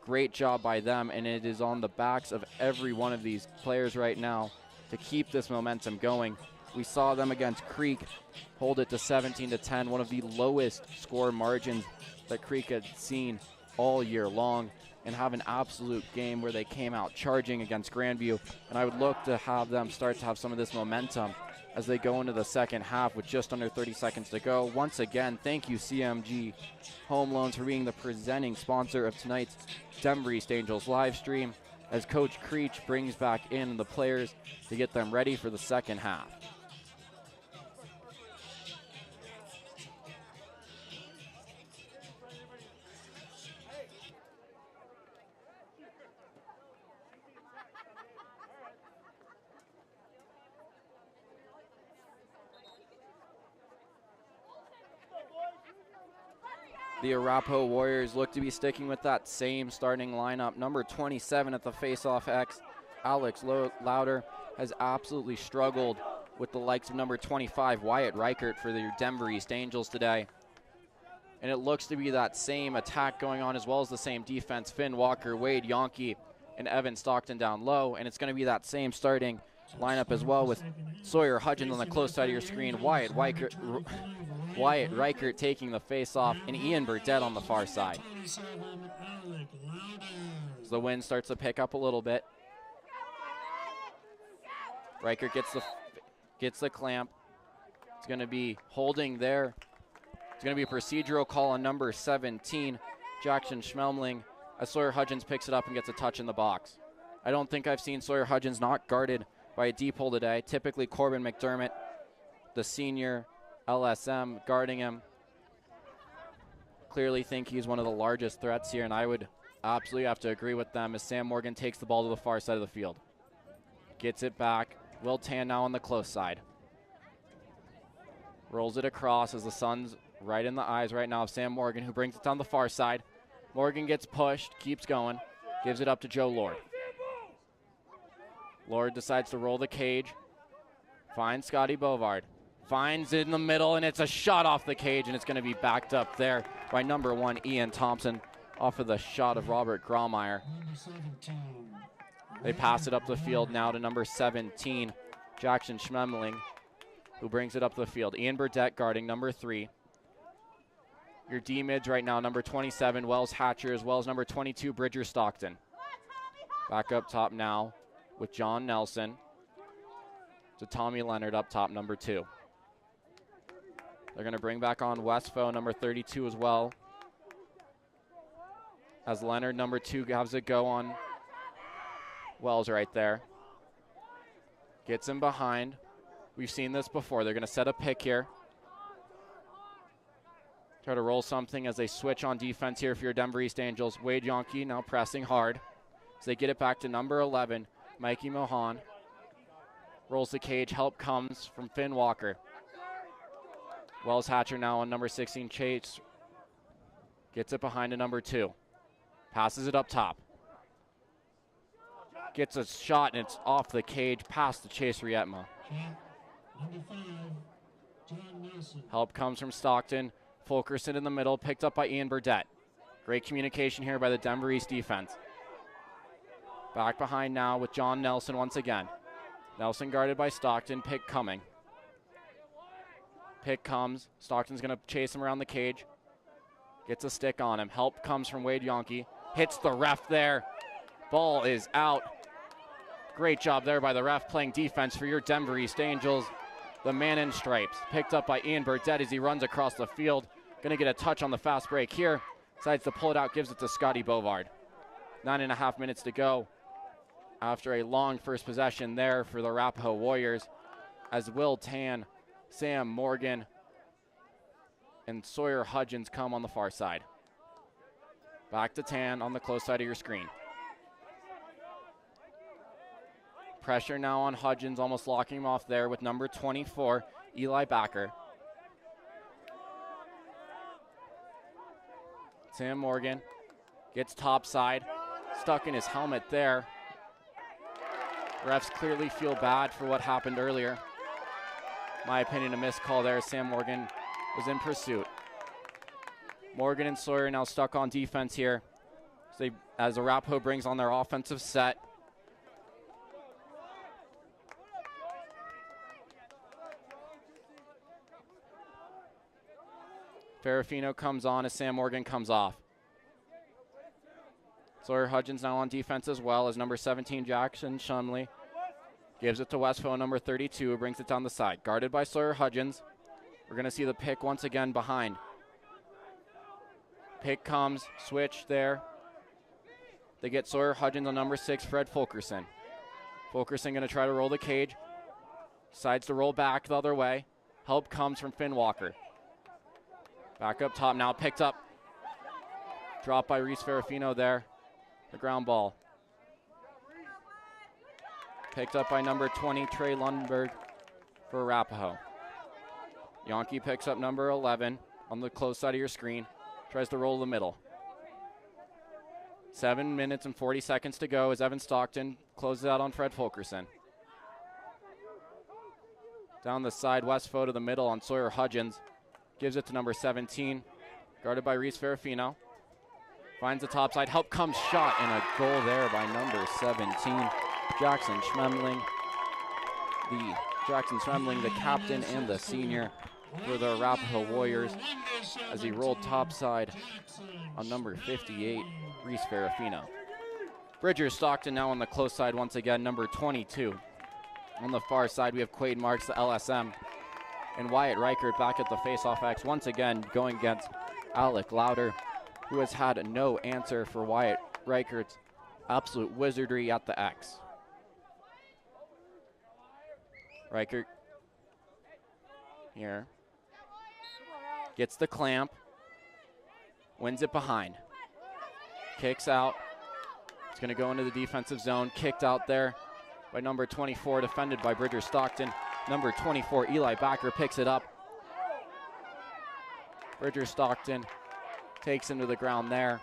B: Great job by them, and it is on the backs of every one of these players right now to keep this momentum going. We saw them against Creek hold it to 17-10, one of the lowest score margins that Creek had seen all year long, and have an absolute game where they came out charging against Grandview. And I would look to have them start to have some of this momentum as they go into the second half with just under 30 seconds to go. Once again, thank you CMG Home Loans for being the presenting sponsor of tonight's Denver East Angels live stream, as Coach Creech brings back in the players to get them ready for the second half. The Arapahoe Warriors look to be sticking with that same starting lineup. Number 27 at the face-off X, Alex Louder, has absolutely struggled with the likes of number 25, Wyatt Reichert, for the Denver East Angels today. And it looks to be that same attack going on as well as the same defense. Finn Walker, Wade Yonke, and Evan Stockton down low. And it's going to be that same starting lineup as well with Sawyer Hudgens on the close side of your screen, Wyatt Reichert taking the face-off, and Ian Burdett on the far side. As the wind starts to pick up a little bit. Reichert gets the clamp. It's going to be holding there. It's going to be a procedural call on number 17, Jackson Schmelmling, as Sawyer Hudgens picks it up and gets a touch in the box. I don't think I've seen Sawyer Hudgens not guarded by a deep hole today. Typically Corbin McDermott, the senior LSM, guarding him. Clearly think he's one of the largest threats here, and I would absolutely have to agree with them as Sam Morgan takes the ball to the far side of the field. Gets it back. Will Tan now on the close side. Rolls it across as the sun's right in the eyes right now of Sam Morgan, who brings it down the far side. Morgan gets pushed, keeps going, gives it up to Joe Lord. Lord decides to roll the cage, finds Scotty Bovard, finds it in the middle, and it's a shot off the cage, and it's going to be backed up there by number 1, Ian Thompson, off of the shot of Robert Graumeyer. They pass it up the field now to number 17, Jackson Schmemling, who brings it up the field. Ian Burdett guarding number 3. Your D-mids right now, number 27, Wells Hatcher, as well as number 22, Bridger Stockton. Back up top now with John Nelson to Tommy Leonard up top, number 2. They're going to bring back on Westfo, number 32 as well, as Leonard, number 2, has it go on Wells right there. Gets him behind. We've seen this before. They're going to set a pick here. Try to roll something as they switch on defense here for your Denver East Angels. Wade Yonke now pressing hard as they get it back to number 11, Mikey Mohan. Rolls the cage. Help comes from Finn Walker. Wells Hatcher now on number 16, Chase. Gets it behind to number 2. Passes it up top. Gets a shot, and it's off the cage past the Chase Rietma.
C: Number 5, John Nelson.
B: Help comes from Stockton. Fulkerson in the middle, picked up by Ian Burdett. Great communication here by the Denver East defense. Back behind now with John Nelson once again. Nelson guarded by Stockton, pick coming. Pick comes, Stockton's going to chase him around the cage. Gets a stick on him. Help comes from Wade Yonke. Hits the ref there. Ball is out. Great job there by the ref playing defense for your Denver East Angels. The man in stripes, picked up by Ian Burdett as he runs across the field. Going to get a touch on the fast break here. Decides to pull it out, gives it to Scotty Bovard. 9.5 minutes to go after a long first possession there for the Arapahoe Warriors, as Will Tan, Sam Morgan, and Sawyer Hudgens come on the far side. Back to Tan on the close side of your screen. Pressure now on Hudgens, almost locking him off there with number 24, Eli Backer. Sam Morgan gets topside, stuck in his helmet there. Refs clearly feel bad for what happened earlier. My opinion, a missed call there. Sam Morgan was in pursuit. Morgan and Sawyer now stuck on defense here as Arapahoe brings on their offensive set. Ferrafino comes on as Sam Morgan comes off. Sawyer Hudgens now on defense as well as number 17, Jackson Shumley. Gives it to Westphal, number 32, who brings it down the side. Guarded by Sawyer Hudgens. We're going to see the pick once again behind. Pick comes, switch there. They get Sawyer Hudgens on number 6, Fred Fulkerson. Fulkerson going to try to roll the cage. Decides to roll back the other way. Help comes from Finn Walker. Back up top now, picked up. Dropped by Reese Ferrafino there. The ground ball. Picked up by number 20, Trey Lundberg for Arapahoe. Yonke picks up number 11 on the close side of your screen. Tries to roll the middle. 7 minutes and 40 seconds to go as Evan Stockton closes out on Fred Fulkerson. Down the side, Westphal to the middle on Sawyer Hudgens. Gives it to number 17, guarded by Reese Ferrafino. Finds the top side. Help comes shot and a goal there by number 17, Jackson Schmemling. Jackson Schmemling, the captain and the senior for the Arapahoe Warriors, as he rolled topside on number 58, Reese Ferrafino. Bridger Stockton now on the close side once again, number 22. On the far side, we have Quaid Marks, the LSM. And Wyatt Reichert back at the face-off X once again going against Alec Louder, who has had no answer for Wyatt Reichert's absolute wizardry at the X. Reichert here gets the clamp, wins it behind, kicks out. It's going to go into the defensive zone, kicked out there by number 24, defended by Bridger Stockton. Number 24, Eli Backer, picks it up. Bridger Stockton takes him to the ground there.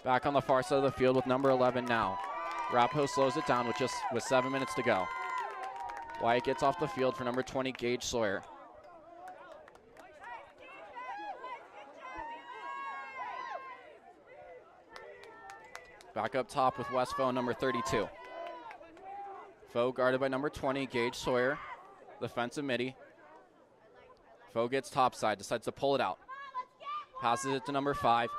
B: Back on the far side of the field with number 11 now. Arapahoe slows it down with 7 minutes to go. Wyatt gets off the field for number 20, Gage Sawyer. Back up top with Westphal, number 32. Foe guarded by number 20, Gage Sawyer, defensive midi. Foe gets topside, decides to pull it out. Passes it to number 5.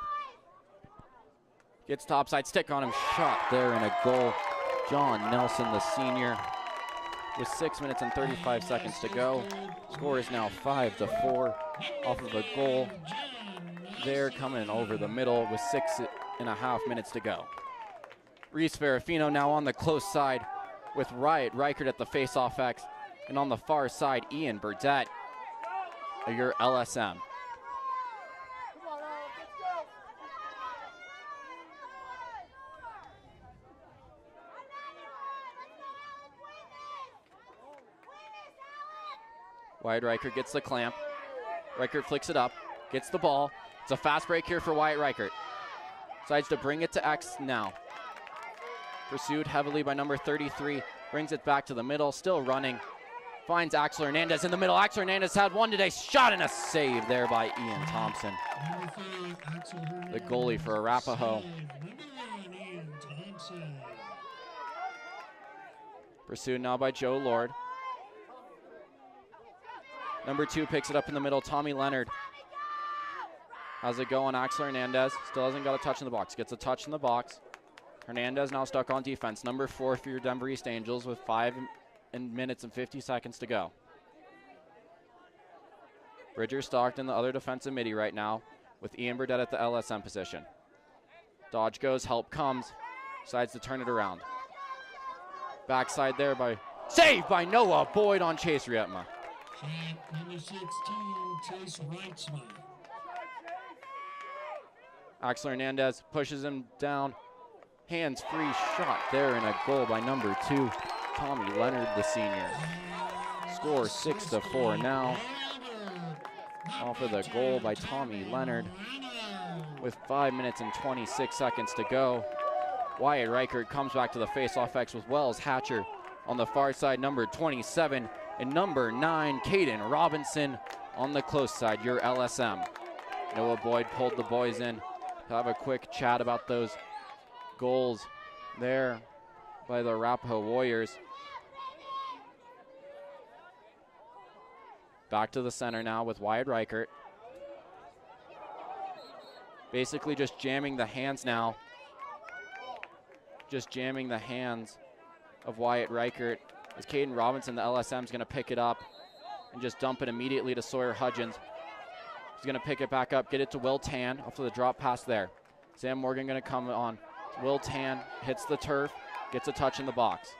B: Gets topside, stick on him, shot there and a goal. John Nelson, the senior, with 6 minutes and 35 seconds to go. Score is now 5-4 off of a goal. They're coming over the middle with 6.5 minutes to go. Reese Ferrafino now on the close side with Wyatt Reichert at the face-off X. And on the far side, Ian Burdett, your LSM. Wyatt Reichert gets the clamp. Reichert flicks it up, gets the ball. It's a fast break here for Wyatt Reichert. Decides to bring it to X now. Pursued heavily by number 33. Brings it back to the middle, still running. Finds Axel Hernandez in the middle. Axel Hernandez had one today. Shot and a save there by Ian Thompson. The goalie for Arapahoe. Pursued now by Joe Lord. Number 2 picks it up in the middle. Tommy Leonard. How's it going? Axel Hernandez still hasn't got a touch in the box. Gets a touch in the box. Hernandez now stuck on defense. Number 4 for your Denver East Angels with 5 minutes and 50 seconds to go. Bridger Stockton, the other defensive midi right now, with Ian Burdett at the LSM position. Dodge goes, help comes. Decides to turn it around. Backside there saved by Noah Boyd on Chase Rietma.
C: And number 16, Chase Reitzman.
B: Axel Hernandez pushes him down. Hands-free shot there, and a goal by number 2, Tommy Leonard, the senior. Score 6-4 now. Off of the goal by Tommy Leonard with 5 minutes and 26 seconds to go. Wyatt Reichert comes back to the face-off X with Wells Hatcher on the far side, number 27, and number 9, Caden Robinson on the close side, your LSM. Noah Boyd pulled the boys in to have a quick chat about those goals there by the Arapahoe Warriors. Back to the center now with Wyatt Reichert. Basically just jamming the hands now. Just jamming the hands of Wyatt Reichert as Caden Robinson, the LSM, is going to pick it up and just dump it immediately to Sawyer Hudgens. He's going to pick it back up, get it to Will Tan off of the drop pass there. Sam Morgan going to come on. Will Tan hits the turf, gets a touch in the box.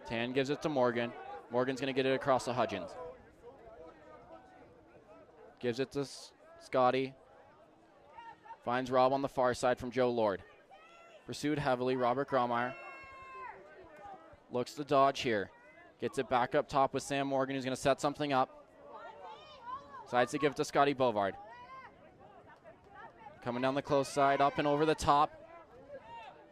B: Tan gives it to Morgan. Morgan's going to get it across to Hudgens. Gives it to Scotty. Finds Rob on the far side from Joe Lord. Pursued heavily, Robert Grommeyer. Looks to dodge here. Gets it back up top with Sam Morgan, who's going to set something up. Decides to give it to Scotty Bovard. Coming down the close side, up and over the top.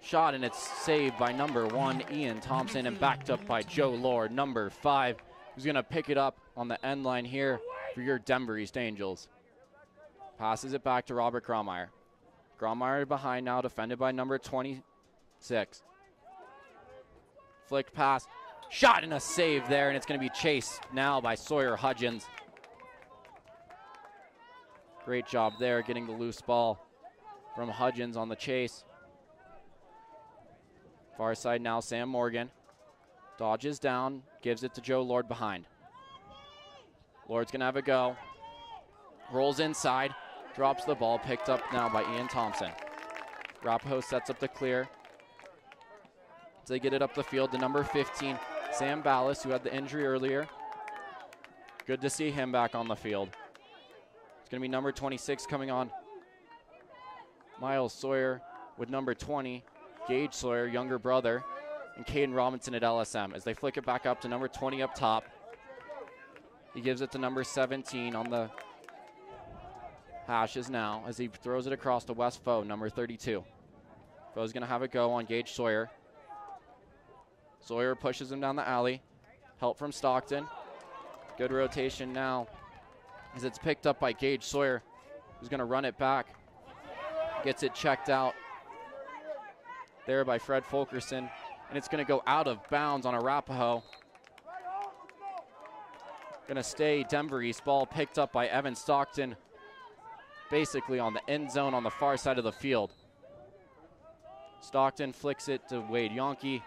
B: Shot, and it's saved by number 1, Ian Thompson, and backed up by Joe Lord, number 5, who's going to pick it up on the end line here for your Denver East Angels. Passes it back to Robert Grommeyer. Grommeyer behind now, defended by number 26. Flicked pass. Shot and a save there, and it's going to be chased now by Sawyer Hudgens. Great job there getting the loose ball from Hudgens on the chase. Far side now, Sam Morgan. Dodges down, gives it to Joe Lord behind. Lord's going to have a go. Rolls inside, drops the ball, picked up now by Ian Thompson. Arapahoe sets up the clear. So they get it up the field to number 15, Sam Ballas, who had the injury earlier. Good to see him back on the field. It's going to be number 26 coming on. Miles Sawyer with number 20, Gage Sawyer, younger brother, and Caden Robinson at LSM as they flick it back up to number 20 up top. He gives it to number 17 on the hashes now as he throws it across to Wes Foe, number 32. Foe's going to have it go on Gage Sawyer. Sawyer pushes him down the alley. Help from Stockton. Good rotation now as it's picked up by Gage Sawyer, who's going to run it back. Gets it checked out there by Fred Fulkerson, and it's going to go out of bounds on Arapahoe. Going to stay Denver East. Ball picked up by Evan Stockton, basically on the end zone on the far side of the field. Stockton flicks it to Wade Yonke.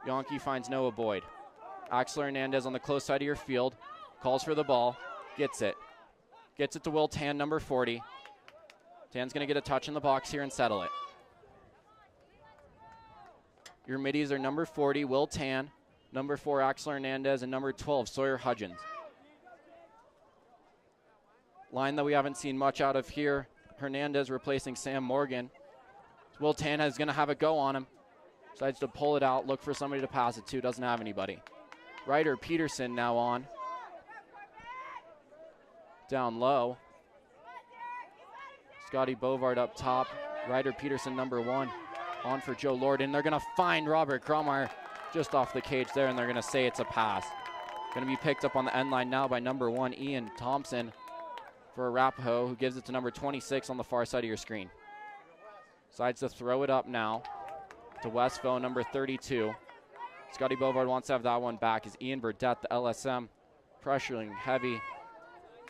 B: Yonke finds Noah Boyd. Axel Hernandez on the close side of your field. Calls for the ball. Gets it. Gets it to Will Tan, number 40. Tan's going to get a touch in the box here and settle it. Your middies are number 40, Will Tan, number 4, Axel Hernandez, and number 12, Sawyer Hudgens. Line that we haven't seen much out of here. Hernandez replacing Sam Morgan. Will Tan is going to have a go on him. Decides to pull it out, look for somebody to pass it to. Doesn't have anybody. Ryder Peterson now on. Down low. Scotty Bovard up top. Ryder Peterson, number 1. On for Joe Lord, and they're going to find Robert Grommeyer just off the cage there, and they're going to say it's a pass. Going to be picked up on the end line now by number 1, Ian Thompson, for Arapahoe, who gives it to number 26 on the far side of your screen. Decides to throw it up now to Westfo, number 32. Scotty Bovard wants to have that one back as Ian Burdett, the LSM, pressuring heavy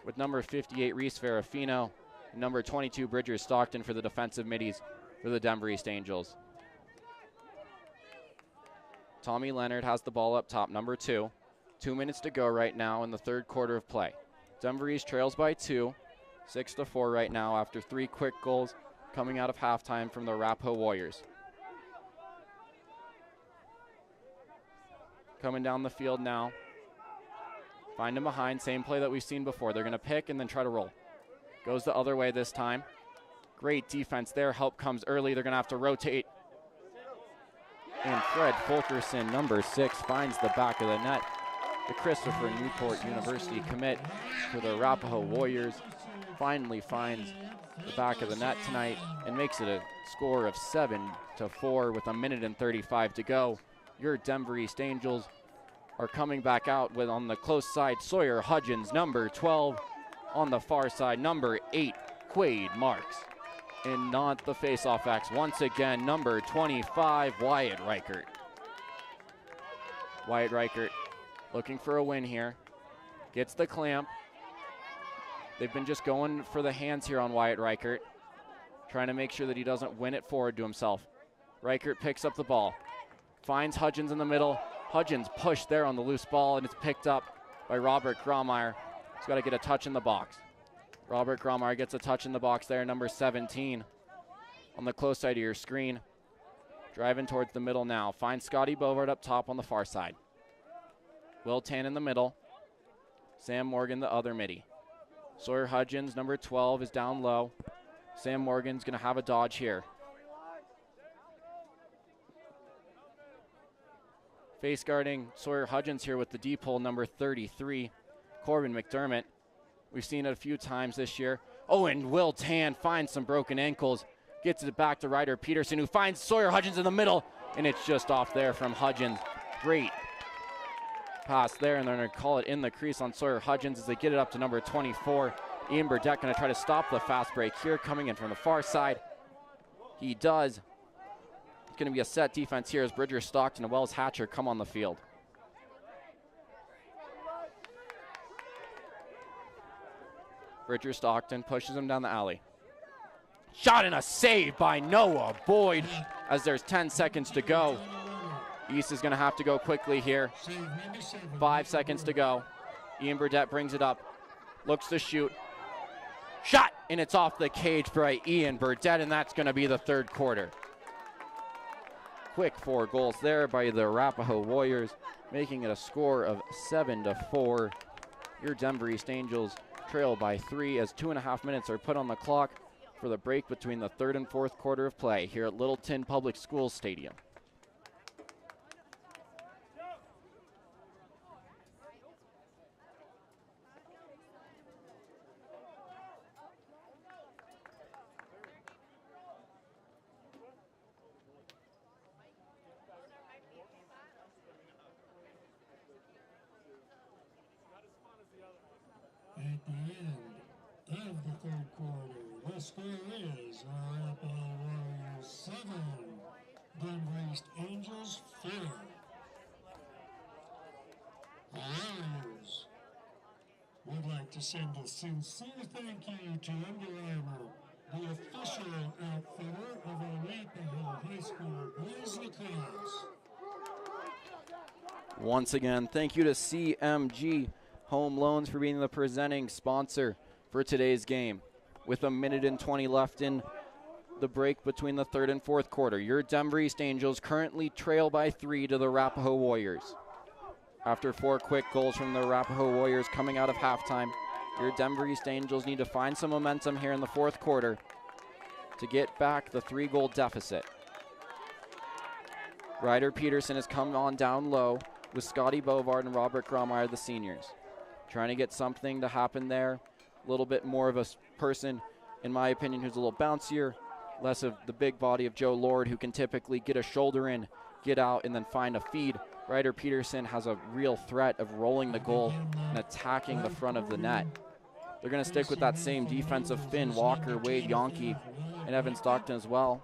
B: with number 58, Reese Ferrafino, and number 22, Bridger Stockton for the defensive middies for the Denver East Angels. Tommy Leonard has the ball up top, number 2. 2 minutes to go right now in the third quarter of play. Denver East trails by 2, 6-4 right now after 3 quick goals coming out of halftime from the Arapahoe Warriors. coming down the field now. Find him behind, same play that we've seen before. They're going to pick and then try to roll. Goes the other way this time. Great defense there. Help comes early. They're going to have to rotate. And Fred Fulkerson, number 6, finds the back of the net. The Christopher Newport University commit for the Arapahoe Warriors finally finds the back of the net tonight and makes it a score of 7-4 with 1:35 to go. Your Denver East Angels are coming back out with, on the close side, Sawyer Hudgens, number 12. On the far side, number 8, Quade Marks. And not the face-off X. Once again, number 25, Wyatt Reichert. Wyatt Reichert looking for a win here. Gets the clamp. They've been just going for the hands here on Wyatt Reichert, trying to make sure that he doesn't win it forward to himself. Reichert picks up the ball. Finds Hudgens in the middle. Hudgens pushed there on the loose ball, and it's picked up by Robert Graumeyer. He's got to get a touch in the box. Robert Graumeyer gets a touch in the box there, number 17 on the close side of your screen. Driving towards the middle now. Finds Scotty Bovard up top on the far side. Will Tan in the middle. Sam Morgan, the other midi. Sawyer Hudgens, number 12, is down low. Sam Morgan's going to have a dodge here. Face guarding Sawyer Hudgens here with the deep hole, number 33, Corbin McDermott. We've seen it a few times this year. Oh, and Will Tan finds some broken ankles. Gets it back to Ryder Peterson, who finds Sawyer Hudgens in the middle, and it's just off there from Hudgens. Great pass there, and they're going to call it in the crease on Sawyer Hudgens as they get it up to number 24. Ian Burdett going to try to stop the fast break here, coming in from the far side. He does. It's going to be a set defense here as Bridger Stockton and Wells Hatcher come on the field. Bridger Stockton pushes him down the alley. Shot and a save by Noah Boyd as there's 10 seconds to go. East is going to have to go quickly here. 5 seconds to go. Ian Burdett brings it up. Looks to shoot. Shot! And it's off the cage by Ian Burdett, and that's going to be the third quarter. Quick 4 goals there by the Arapahoe Warriors, making it a score of 7-4. Your Denver East Angels trail by 3 as 2.5 minutes are put on the clock for the break between the third and fourth quarter of play here at Littleton Public Schools Stadium.
C: At the end of the third quarter, the score is Arapahoe Warriors 7, Denver East Angels 4. The Warriors would like to send a sincere thank you to Under Armour, the official outfitter of Arapahoe High School boys lacrosse.
B: Once again, thank you to CMG Home Loans for being the presenting sponsor for today's game. With 1:20 left in the break between the third and fourth quarter, your Denver East Angels currently trail by 3 to the Arapahoe Warriors. After 4 quick goals from the Arapahoe Warriors coming out of halftime, your Denver East Angels need to find some momentum here in the fourth quarter to get back the 3-goal deficit. Ryder Peterson has come on down low with Scotty Bovard and Robert Graumeyer, the seniors. Trying to get something to happen there. A little bit more of a person, in my opinion, who's a little bouncier. Less of the big body of Joe Lord, who can typically get a shoulder in, get out, and then find a feed. Ryder Peterson has a real threat of rolling the goal and attacking the front of the net. They're going to stick with that same defense of Finn Walker, Wade Yonke, and Evan Stockton as well.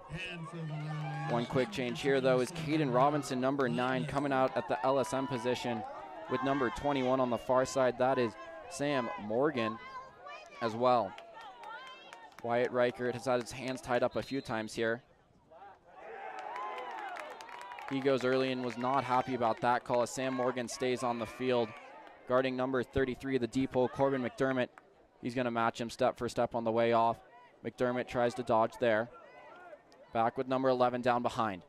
B: One quick change here, though, is Caden Robinson, number 9, coming out at the LSM position with number 21 on the far side. That is Sam Morgan as well. Wyatt Reichert has had his hands tied up a few times here. He goes early and was not happy about that call as Sam Morgan stays on the field. Guarding number 33, the deep hole, Corbin McDermott. He's going to match him step for step on the way off. McDermott tries to dodge there. Back with number 11 down behind.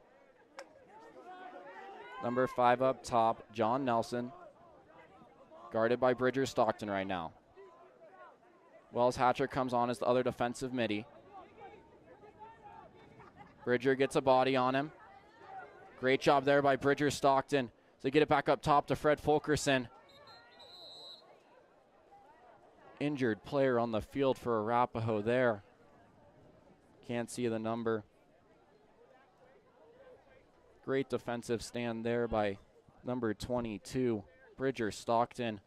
B: Number 5 up top, John Nelson. Guarded by Bridger Stockton right now. Wells Hatcher comes on as the other defensive midi. Bridger gets a body on him. Great job there by Bridger Stockton. So they get it back up top to Fred Fulkerson. Injured player on the field for Arapahoe there. Can't see the number. Great defensive stand there by number 22, Bridger Stockton.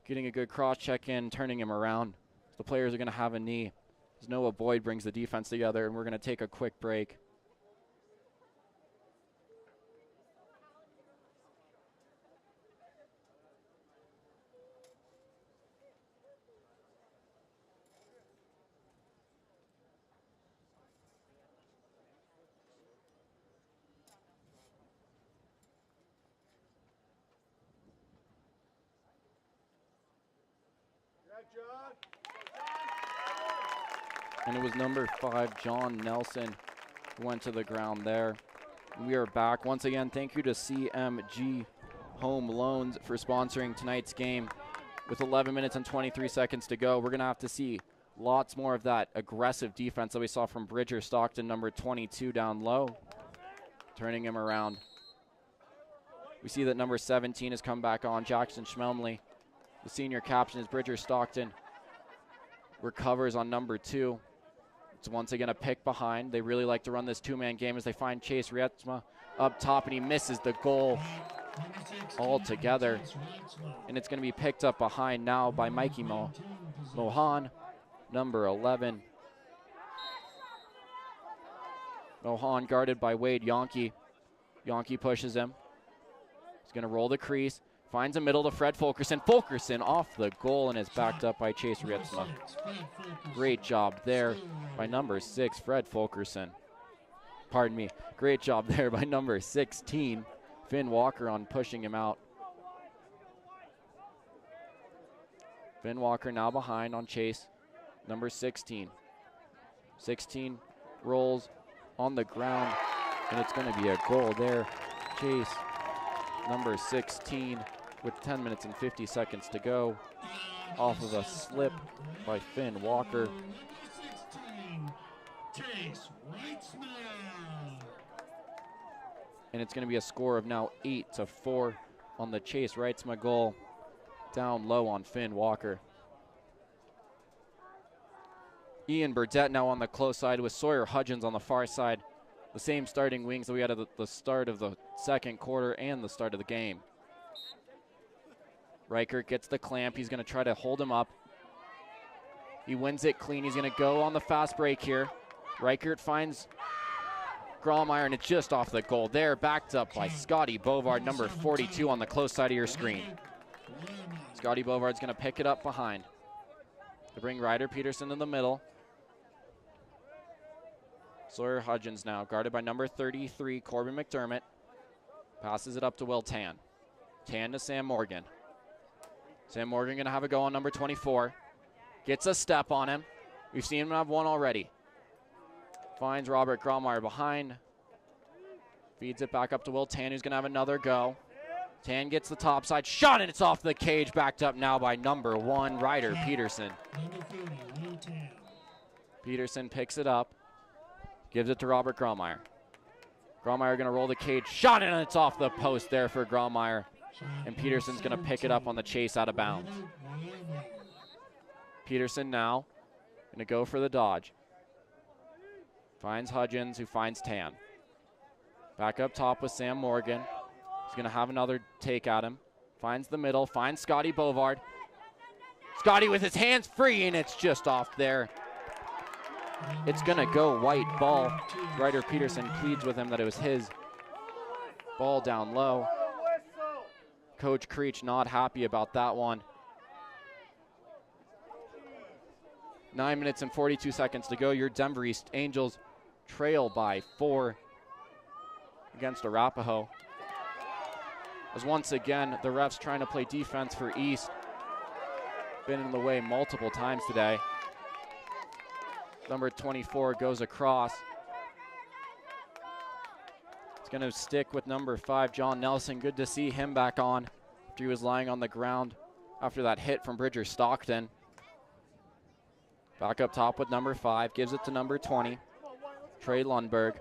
B: Getting a good cross check in, turning him around. The players are going to have a knee. As Noah Boyd brings the defense together, and we're going to take a quick break. And it was number 5, John Nelson, who went to the ground there. We are back. Once again, thank you to CMG Home Loans for sponsoring tonight's game. With 11 minutes and 23 seconds to go, we're going to have to see lots more of that aggressive defense that we saw from Bridger Stockton, number 22, down low, turning him around. We see that number 17 has come back on, Jackson Schmelmley. The senior captain is Bridger Stockton. Recovers on number 2. It's once again a pick behind. They really like to run this two-man game as they find Chase Rietzma up top, and he misses the goal altogether. And it's going to be picked up behind now by Mikey Mohan, number 11. Mohan guarded by Wade Yonke. Yonke pushes him. He's going to roll the crease. Finds a middle to Fred Fulkerson. Fulkerson off the goal and is backed up by Chase Rietzma. Great job there by number 6, Fred Fulkerson. Pardon me. Great job there by number 16, Finn Walker, on pushing him out. Finn Walker now behind on Chase, number 16. 16 rolls on the ground, and it's going to be a goal there. Chase, number 16, with 10 minutes and 50 seconds to go, off of a slip by Finn Walker. And it's going to be a score of now 8-4 on the Chase Reitzma goal, down low on Finn Walker. Ian Burdett now on the close side with Sawyer Hudgens on the far side. The same starting wings that we had at the start of the second quarter and the start of the game. Reichert gets the clamp. He's going to try to hold him up. He wins it clean. He's going to go on the fast break here. Reichert finds Grahlmeyer, and it's just off the goal there. Backed up by Scotty Bovard, number 42, on the close side of your screen. Scotty Bovard's going to pick it up behind to bring Ryder Peterson in the middle. Sawyer Hudgens now, guarded by number 33, Corbin McDermott. Passes it up to Will Tan. Tan to Sam Morgan. Sam Morgan going to have a go on number 24. Gets a step on him. We've seen him have one already. Finds Robert Grahlmeyer behind. Feeds it back up to Will Tan, who's going to have another go. Tan gets the top side shot, and it's off the cage, backed up now by number 1, Ryder Peterson. Peterson picks it up. Gives it to Robert Grahlmeyer. Grahlmeyer going to roll the cage. Shot, and it's off the post there for Grahlmeyer. And Peterson's going to pick it up on the chase out of bounds. Peterson now going to go for the dodge. Finds Hudgens, who finds Tan. Back up top with Sam Morgan. He's going to have another take at him. Finds the middle. Finds Scotty Bovard. Scotty with his hands free, and it's just off there. It's going to go white ball. Ryder Peterson pleads with him that it was his. Ball down low. Coach Creech not happy about that one. 9 minutes and 42 seconds to go. Your Denver East Angels trail by 4 against Arapahoe. As once again, the refs trying to play defense for East. Been in the way multiple times today. Number 24 goes across. It's It's going to stick with number 5, John Nelson. Good to see him back on after he was lying on the ground after that hit from Bridger Stockton. Back up top with number 5, gives it to number 20, Trey Lundberg.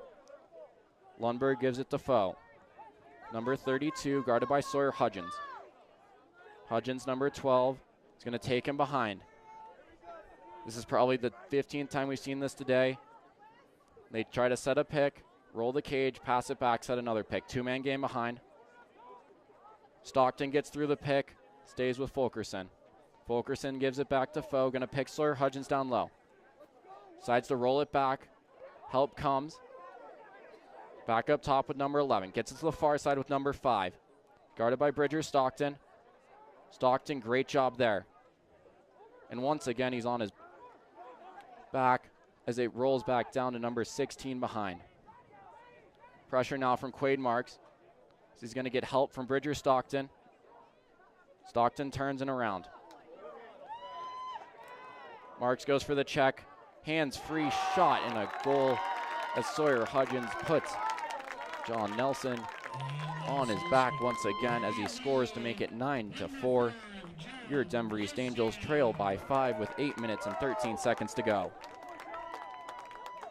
B: Lundberg gives it to Foe. Number 32, guarded by Sawyer Hudgens. Hudgens, number 12, is going to take him behind. This is probably the 15th time we've seen this today. They try to set a pick, roll the cage, pass it back, set another pick. Two-man game behind. Stockton gets through the pick, stays with Fulkerson. Fulkerson gives it back to Foe, going to pick Sawyer Hudgens down low. Decides to roll it back. Help comes. Back up top with number 11. Gets it to the far side with number 5. Guarded by Bridger Stockton. Stockton, great job there. And once again, he's on his back as it rolls back down to number 16 behind. Pressure now from Quade Marks. So he's going to get help from Bridger Stockton. Stockton turns and around. Marks goes for the check. Hands free shot and a goal as Sawyer Hudgens puts John Nelson on his back once again as he scores to make it 9-4. Your Denver East Angels trail by 5 with 8 minutes and 13 seconds to go.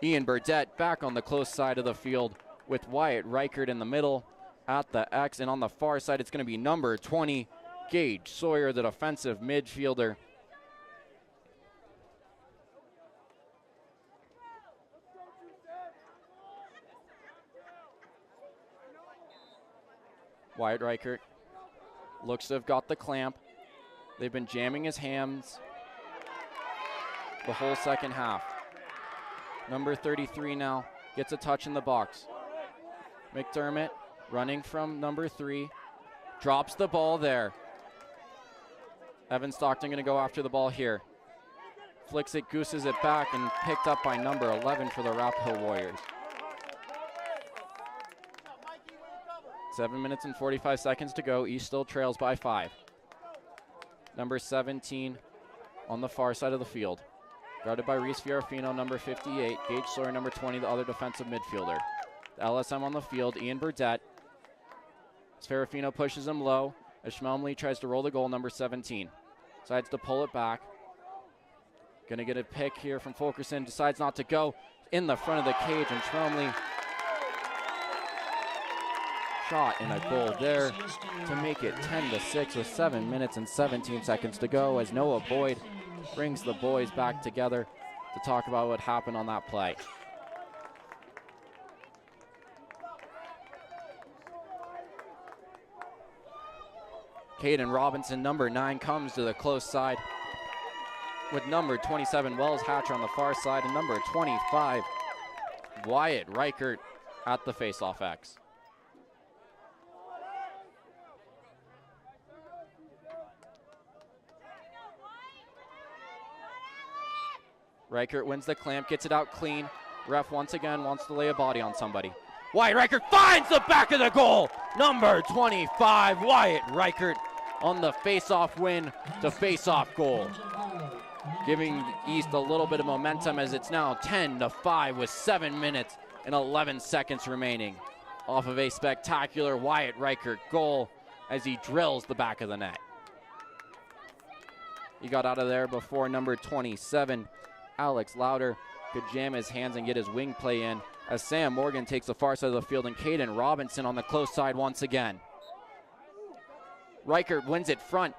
B: Ian Burdett back on the close side of the field with Wyatt Reichert in the middle at the X, and on the far side it's going to be number 20, Gage Sawyer, the defensive midfielder. Wyatt Reichert looks to have got the clamp. They've been jamming his hands the whole second half. Number 33 now gets a touch in the box. McDermott running from number 3. Drops the ball there. Evan Stockton going to go after the ball here. Flicks it, gooses it back, and picked up by number 11 for the Arapahoe Warriors. 7 minutes and 45 seconds to go. East still trails by 5. Number 17 on the far side of the field. Guarded by Reese Fiorafino, number 58. Gage Sawyer, number 20, the other defensive midfielder. The LSM on the field, Ian Burdett. As Fiorafino pushes him low, as Schmelmley tries to roll the goal, number 17. Decides to pull it back. Going to get a pick here from Fulkerson. Decides not to go in the front of the cage, and Schmelmley shot and a goal there to make it 10-6 with 7 minutes and 17 seconds to go as Noah Boyd brings the boys back together to talk about what happened on that play. Caden Robinson, number 9, comes to the close side with number 27, Wells Hatcher, on the far side, and number 25, Wyatt Reichert at the faceoff X. Reichert wins the clamp, gets it out clean. Ref once again wants to lay a body on somebody. Wyatt Reichert finds the back of the goal. Number 25, Wyatt Reichert on the face-off win to face-off goal. Giving East a little bit of momentum as it's now 10-5 with 7 minutes and 11 seconds remaining. Off of a spectacular Wyatt Reichert goal as he drills the back of the net. He got out of there before number 27, Alex Lauder, could jam his hands and get his wing play in as Sam Morgan takes the far side of the field and Caden Robinson on the close side once again. Reichert wins it front.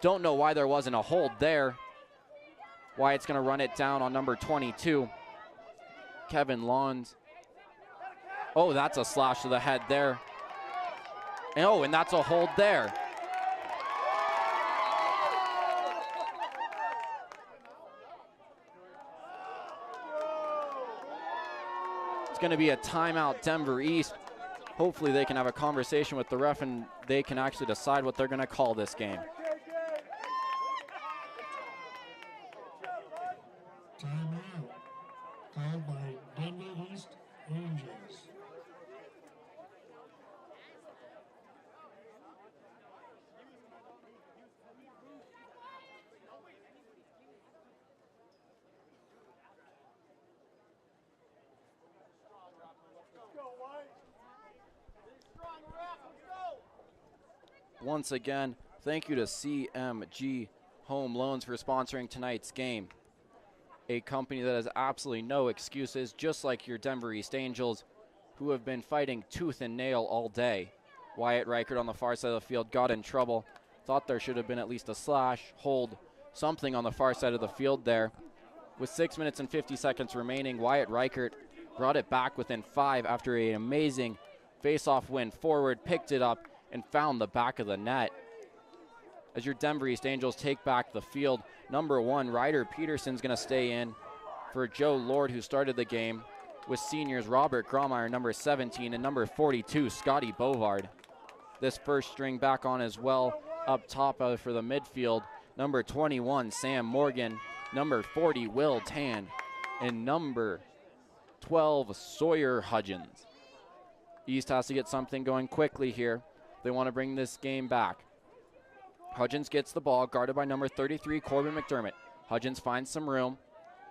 B: Don't know why there wasn't a hold there. Wyatt's going to run it down on number 22, Kevin Lawns. Oh, that's a slash to the head there. And that's a hold there. It's going to be a timeout, Denver East. Hopefully they can have a conversation with the ref and they can actually decide what they're going to call this game.
C: Timeout called by Denver East Angels.
B: once again, thank you to CMG Home Loans for sponsoring tonight's game. A company that has absolutely no excuses, just like your Denver East Angels, who have been fighting tooth and nail all day. Wyatt Reichert on the far side of the field got in trouble. Thought there should have been at least a slash, hold, something on the far side of the field there. With 6 minutes and 50 seconds remaining, Wyatt Reichert brought it back within 5 after an amazing face-off win forward, picked it up, and found the back of the net. As your Denver East Angels take back the field, number 1, Ryder Peterson's going to stay in for Joe Lord, who started the game, with seniors Robert Gromeyer, number 17, and number 42, Scotty Bovard. This first string back on as well, up top for the midfield, number 21, Sam Morgan, number 40, Will Tan, and number 12, Sawyer Hudgens. East has to get something going quickly here. They want to bring this game back. Hudgens gets the ball, guarded by number 33, Corbin McDermott. Hudgens finds some room,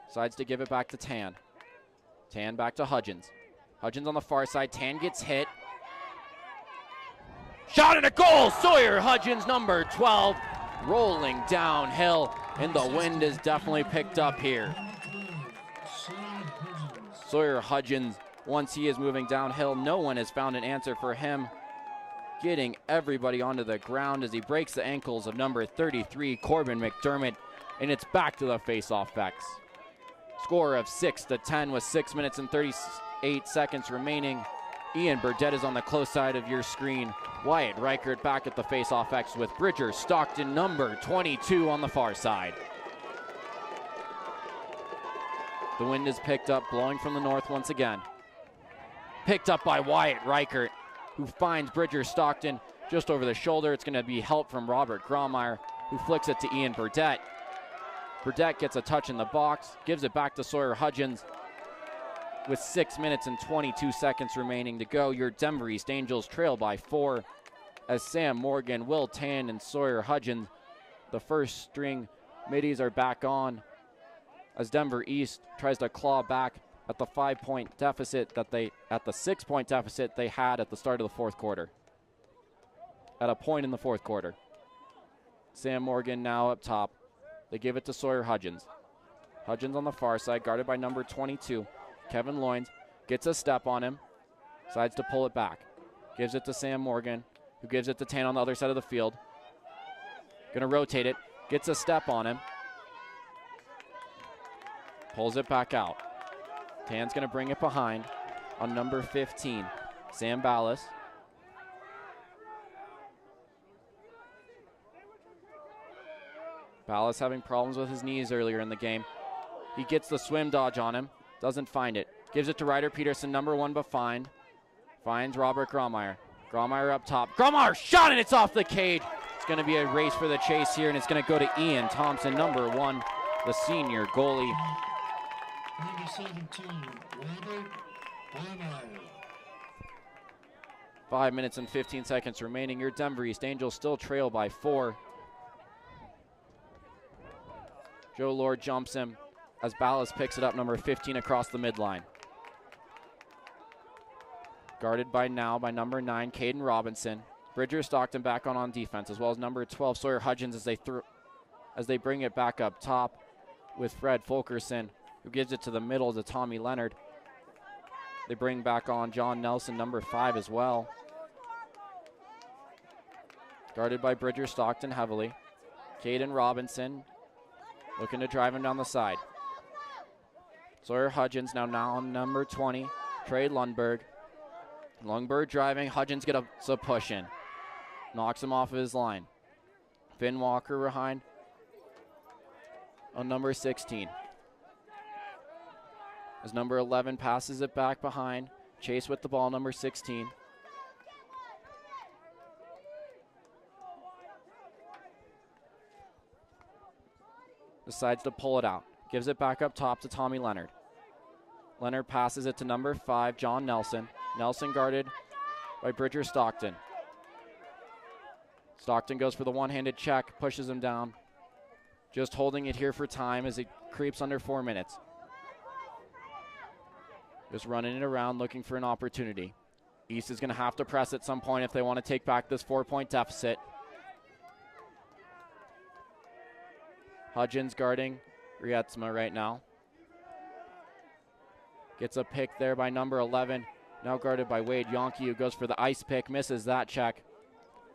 B: decides to give it back to Tan. Tan back to Hudgens. Hudgens on the far side. Tan gets hit. Shot and a goal! Sawyer Hudgens, number 12, rolling downhill, and the wind is definitely picked up here. Sawyer Hudgens, once he is moving downhill, no one has found an answer for him, getting everybody onto the ground as he breaks the ankles of number 33, Corbin McDermott, and it's back to the face-off Vex. Score of 6-10 with 6 minutes and 38 seconds remaining. Ian Burdett is on the close side of your screen. Wyatt Reichert back at the face-off X with Bridger Stockton, number 22, on the far side. The wind is picked up, blowing from the north once again. Picked up by Wyatt Reichert, who finds Bridger Stockton just over the shoulder. It's going to be help from Robert Gromeyer, who flicks it to Ian Burdett. Burdett gets a touch in the box, gives it back to Sawyer Hudgens. With 6 minutes and 22 seconds remaining to go, your Denver East Angels trail by 4 as Sam Morgan, Will Tan, and Sawyer Hudgens, the first string middies, are back on as Denver East tries to claw back at the 5-point deficit at the 6-point deficit they had at the start of the fourth quarter. At a point in the fourth quarter. Sam Morgan now up top. They give it to Sawyer Hudgens. Hudgens on the far side, guarded by number 22. Kevin Loins gets a step on him, decides to pull it back. Gives it to Sam Morgan, who gives it to Tan on the other side of the field. Gonna rotate it, gets a step on him. Pulls it back out. Tan's gonna bring it behind on number 15, Sam Ballas. Ballas having problems with his knees earlier in the game. He gets the swim dodge on him. Doesn't find it. Gives it to Ryder Peterson, number 1, but finds Robert Gromeyer. Gromeyer up top. Gromeyer shot, and it's off the cage. It's going to be a race for the chase here, and it's going to go to Ian Thompson, number 1, the senior goalie.
C: Number 17, Robert Gromeyer.
B: 5 minutes and 15 seconds remaining. Your Denver East Angels still trail by 4. Joe Lord jumps him as Ballas picks it up, number 15, across the midline. Guarded by number 9, Caden Robinson. Bridger Stockton back on defense, as well as number 12, Sawyer Hudgens, as they bring it back up top with Fred Fulkerson, who gives it to the middle to Tommy Leonard. They bring back on John Nelson, number 5, as well. Guarded by Bridger Stockton heavily. Caden Robinson looking to drive him down the side. Sawyer Hudgens now on number 20, Trey Lundberg. Lundberg driving, Hudgens gets a push in. Knocks him off of his line. Finn Walker behind on number 16. As number 11 passes it back behind. Chase with the ball, number 16. Decides to pull it out. Gives it back up top to Tommy Leonard. Leonard passes it to number 5, John Nelson. Nelson guarded by Bridger Stockton. Stockton goes for the one-handed check, pushes him down. Just holding it here for time as it creeps under 4 minutes. Just running it around, looking for an opportunity. East is going to have to press at some point if they want to take back this 4-point deficit. Hudgens guarding Rietzma right now. Gets a pick there by number 11. Now guarded by Wade Yonke, who goes for the ice pick, misses that check.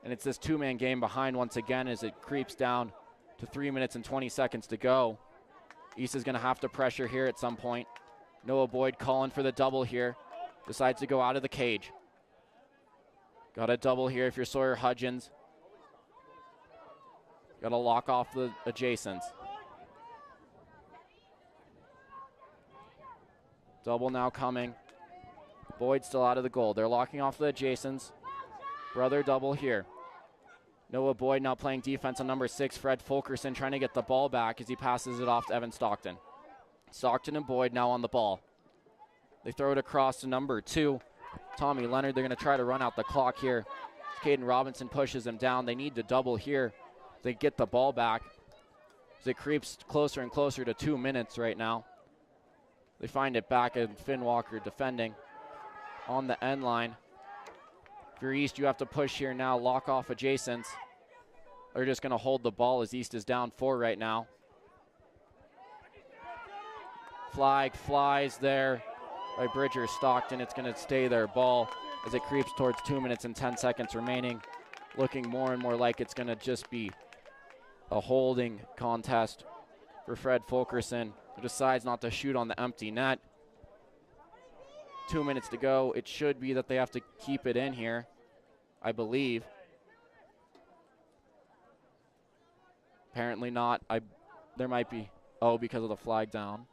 B: And it's this two-man game behind once again as it creeps down to 3 minutes and 20 seconds to go. East is going to have to pressure here at some point. Noah Boyd calling for the double here. Decides to go out of the cage. Got a double here if you're Sawyer Hudgens. Got to lock off the adjacents. Double now coming. Boyd still out of the goal. They're locking off the adjacents. Brother double here. Noah Boyd now playing defense on number 6, Fred Fulkerson, trying to get the ball back as he passes it off to Evan Stockton. Stockton and Boyd now on the ball. They throw it across to number 2, Tommy Leonard. They're going to try to run out the clock here. Caden Robinson pushes him down. They need to double here. They get the ball back as it creeps closer and closer to 2 minutes right now. They find it back, and Finn Walker defending on the end line. If you're East, you have to push here now, lock off adjacents. They're just going to hold the ball as East is down 4 right now. Flag flies there by Bridger Stockton. It's going to stay their ball as it creeps towards 2 minutes and 10 seconds remaining. Looking more and more like it's going to just be a holding contest for Fred Fulkerson, who decides not to shoot on the empty net. 2 minutes to go. It should be that they have to keep it in here, I believe. Apparently not. There might be, because of the flag down.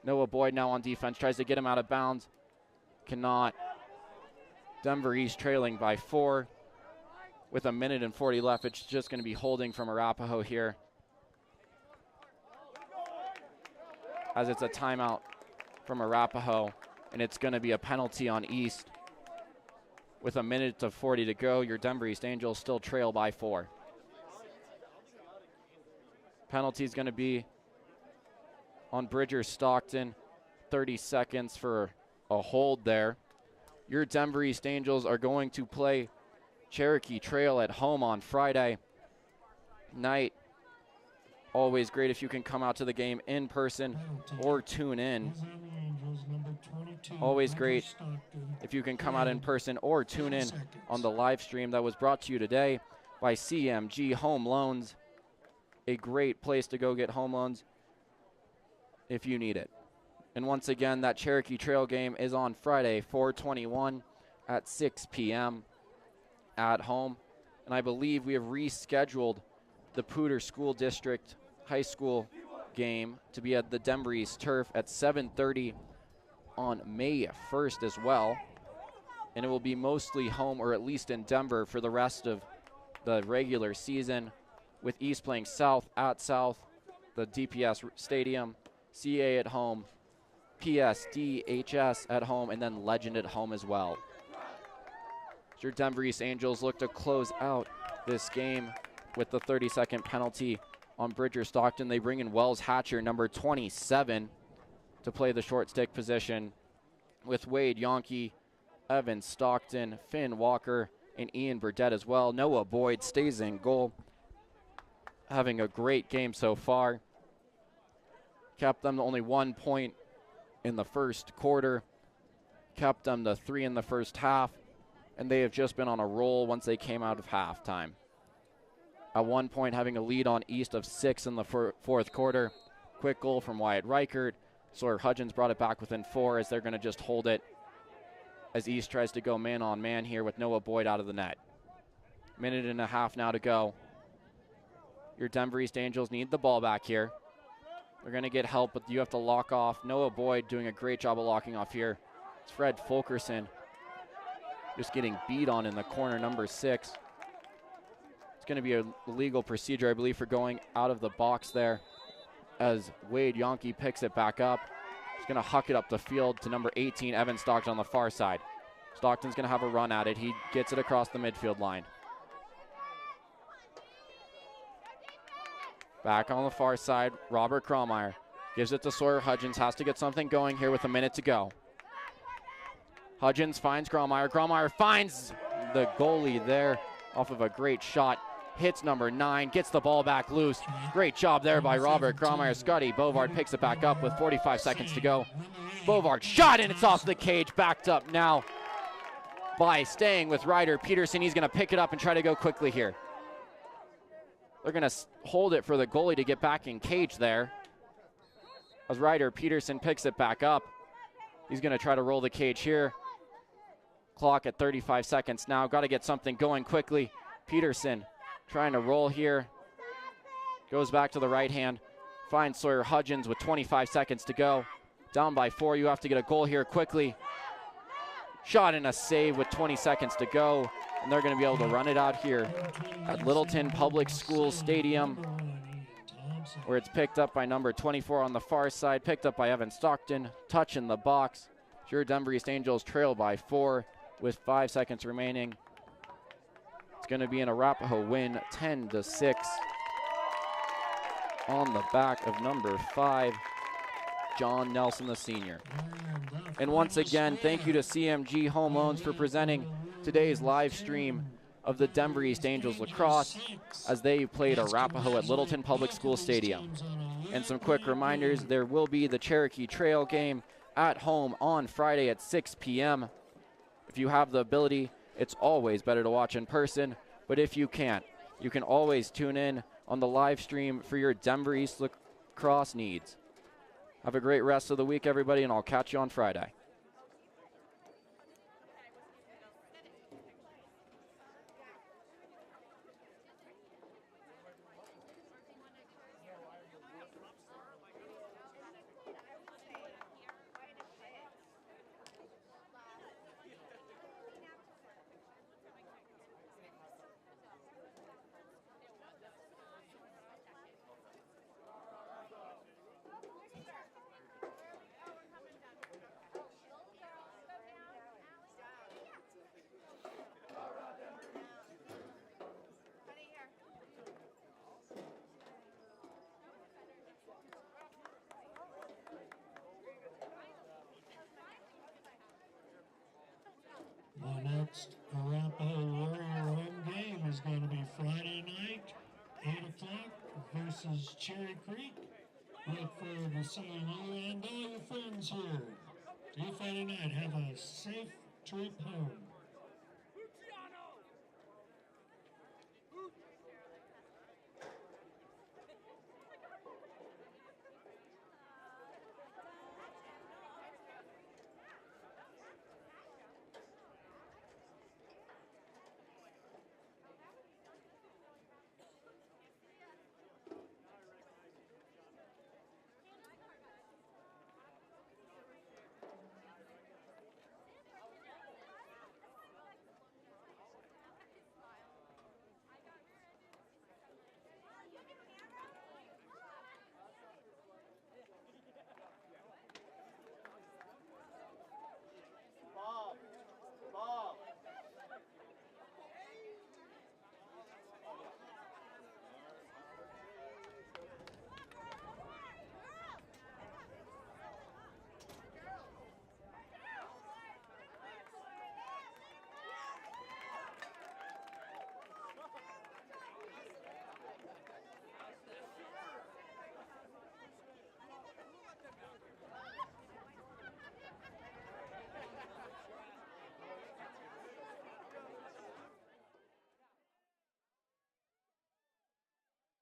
B: Noah Boyd now on defense, tries to get him out of bounds. Cannot. Denver East trailing by 4 with 1 minute and 40 left. It's just going to be holding from Arapahoe here, as it's a timeout from Arapahoe, and it's going to be a penalty on East. With 1 minute to 40 to go, your Denver East Angels still trail by 4. Penalty is going to be on Bridger Stockton. 30 seconds for a hold there. Your Denver East Angels are going to play Cherokee Trail at home on Friday night. Always great if you can come out to the game in person or tune in. Always great if you can come out in person or tune in on the live stream that was brought to you today by CMG Home Loans. A great place to go get home loans if you need it. And once again, that Cherokee Trail game is on Friday, 4/21 at 6 p.m. at home. And I believe we have rescheduled the Poudre School District High School game to be at the Denver East Turf at 7:30 on May 1st as well. And it will be mostly home, or at least in Denver, for the rest of the regular season, with East playing South at South, the DPS Stadium, CA at home, PSDHS at home, and then Legend at home as well. Your Denver East Angels look to close out this game with the 30-second penalty on Bridger Stockton. They bring in Wells Hatcher, number 27, to play the short stick position, with Wade Yonke, Evan Stockton, Finn Walker, and Ian Burdett as well. Noah Boyd stays in goal, having a great game so far. Kept them to only 1 point in the first quarter, kept them to 3 in the first half, and they have just been on a roll once they came out of halftime. At 1 point, having a lead on East of 6 in the fourth quarter. Quick goal from Wyatt Reichert. Sawyer Hudgens brought it back within 4 as they're going to just hold it as East tries to go man-on-man here with Noah Boyd out of the net. Minute and a half now to go. Your Denver East Angels need the ball back here. They're going to get help, but you have to lock off. Noah Boyd doing a great job of locking off here. It's Fred Fulkerson just getting beat on in the corner, number 6. It's going to be a legal procedure, I believe, for going out of the box there as Wade Yonke picks it back up. He's going to huck it up the field to number 18, Evan Stockton, on the far side. Stockton's going to have a run at it. He gets it across the midfield line. Back on the far side, Robert Cromeyer gives it to Sawyer Hudgens. Has to get something going here with a minute to go. Hudgens finds Cromeyer. Cromeyer finds the goalie there off of a great shot. hits number 9, gets the ball back loose. Great job there by Robert Gromeyer. Scotty Bovard picks it back up with 45 seconds to go. Bovard shot, and it's off the cage, backed up now by staying with Ryder Peterson. He's going to pick it up and try to go quickly here. They're going to hold it for the goalie to get back in cage there. As Ryder Peterson picks it back up, he's going to try to roll the cage here. Clock at 35 seconds now. Got to get something going quickly. Peterson trying to roll here. Goes back to the right hand. Finds Sawyer Hudgens with 25 seconds to go. Down by 4. You have to get a goal here quickly. Shot and a save with 20 seconds to go. And they're going to be able to run it out here at Littleton Public Schools Stadium, where it's picked up by number 24 on the far side. Picked up by Evan Stockton. Touch in the box. Your Denver East Angels trail by 4 with 5 seconds remaining. It's going to be an Arapahoe win, 10-6. On the back of number 5, John Nelson, the senior. And once again, thank you to CMG Home Loans for presenting today's live stream of the Denver East Angels lacrosse as they played Arapahoe at Littleton Public School Stadium. And some quick reminders, there will be the Cherokee Trail game at home on Friday at 6 p.m. If you have the ability, it's always better to watch in person, but if you can't, you can always tune in on the live stream for your Denver East lacrosse needs. Have a great rest of the week, everybody, and I'll catch you on Friday.
C: The next Arapahoe Warrior home game is going to be Friday night, 8 o'clock versus Cherry Creek. Look forward to seeing you and all your friends here. See you Friday night. Have a safe trip home.